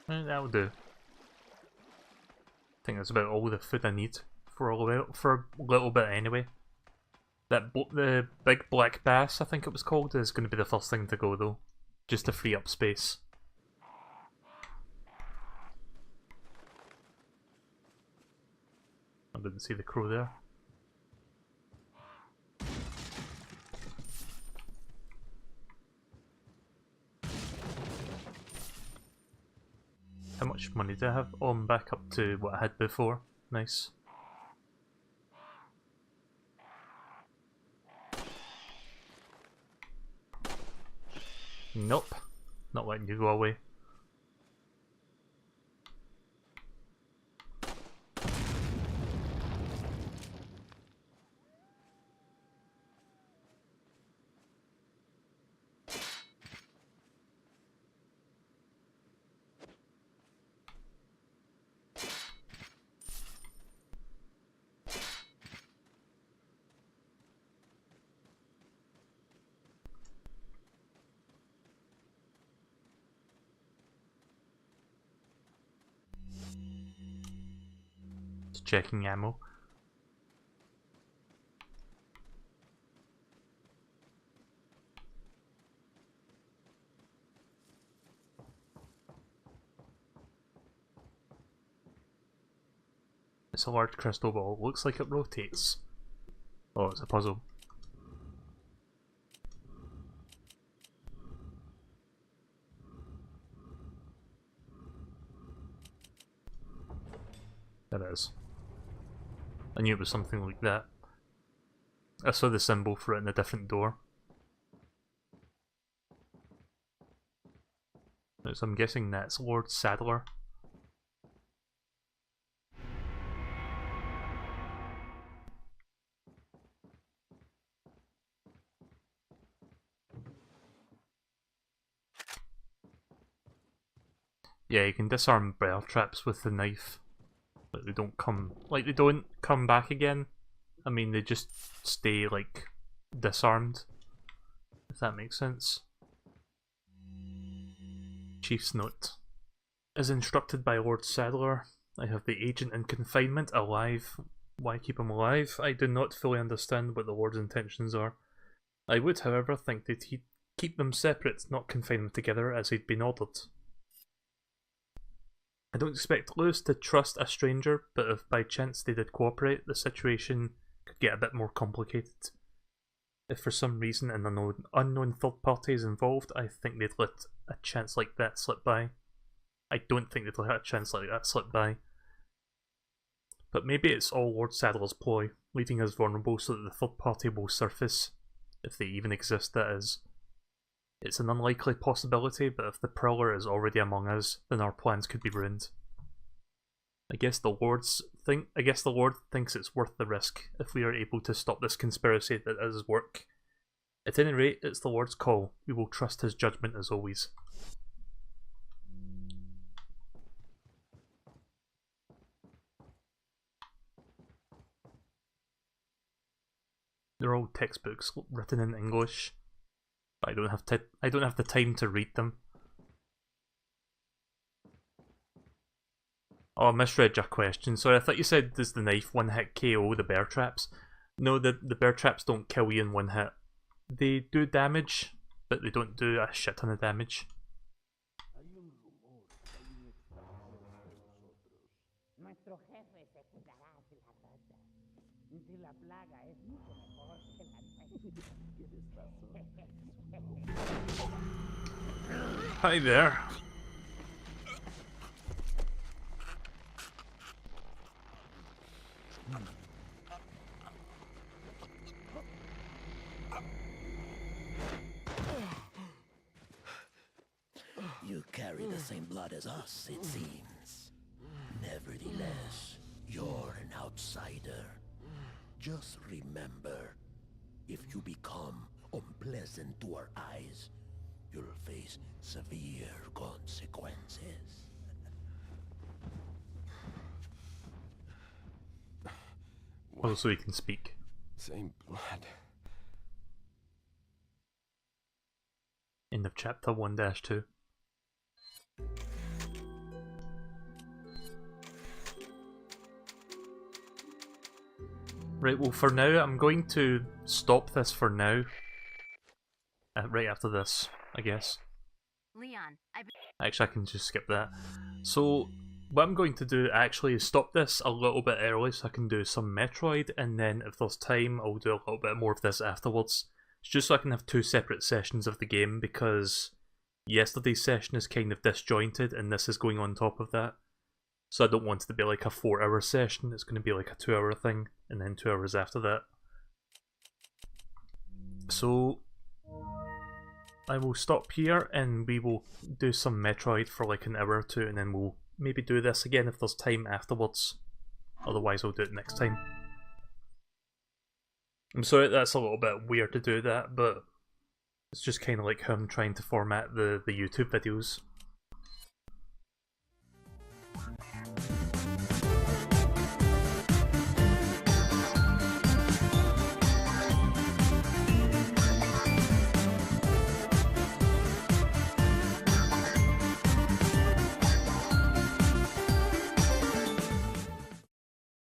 A: That'll do. I think that's about all the food I need for a little bit anyway. The big black bass, I think it was called, is going to be the first thing to go though, just to free up space. I didn't see the crow there. How much money do I have? Oh, I'm back up to what I had before. Nice. Nope. Not letting you go away. Checking ammo. It's a large crystal ball. Looks like it rotates. Oh, it's a puzzle. There it is. I knew it was something like that. I saw the symbol for it in a different door. So I'm guessing that's Lord Sadler. Yeah, you can disarm bear traps with the knife. But they don't come back again. I mean, they just stay like disarmed. If that makes sense. Chief's note. As instructed by Lord Sadler, I have the agent in confinement alive. Why keep him alive? I do not fully understand what the Lord's intentions are. I would, however, think that he'd keep them separate, not confine them together as he'd been ordered. I don't expect Lewis to trust a stranger, but if by chance they did cooperate, the situation could get a bit more complicated. If for some reason an unknown third party is involved, I think they'd let a chance like that slip by. I don't think they'd let a chance like that slip by. But maybe it's all Lord Saddler's ploy, leaving us vulnerable so that the third party will surface, if they even exist, that is. It's an unlikely possibility, but if the Prowler is already among us, then our plans could be ruined. I guess the Lord thinks it's worth the risk if we are able to stop this conspiracy that is his work. At any rate, it's the Lord's call. We will trust his judgment as always. They're all textbooks written in English, but I don't have the time to read them. Oh, I misread your question. Sorry, I thought you said, does the knife one-hit KO the bear traps? No, the bear traps don't kill you in one hit. They do damage, but they don't do a shit ton of damage. Hi there.
I: You carry the same blood as us, it seems. Nevertheless, you're an outsider. Just remember, if you become unpleasant to our eyes, you'll face severe consequences.
A: Oh, so he can speak.
B: Same blood.
A: End of chapter 1-2. Right, well for now I'm going to stop this for now. Right after this, I guess.
E: Leon,
A: Actually, I can just skip that. So, what I'm going to do actually is stop this a little bit early so I can do some Metroid, and then if there's time I'll do a little bit more of this afterwards. It's just so I can have two separate sessions of the game, because yesterday's session is kind of disjointed and this is going on top of that. So I don't want it to be like a 4-hour session, it's going to be like a 2-hour thing, and then 2 hours after that. So I will stop here and we will do some Metroid for like an hour or two, and then we'll maybe do this again if there's time afterwards. Otherwise I'll do it next time. I'm sorry that's a little bit weird to do that, but it's just kind of like how I'm trying to format the YouTube videos.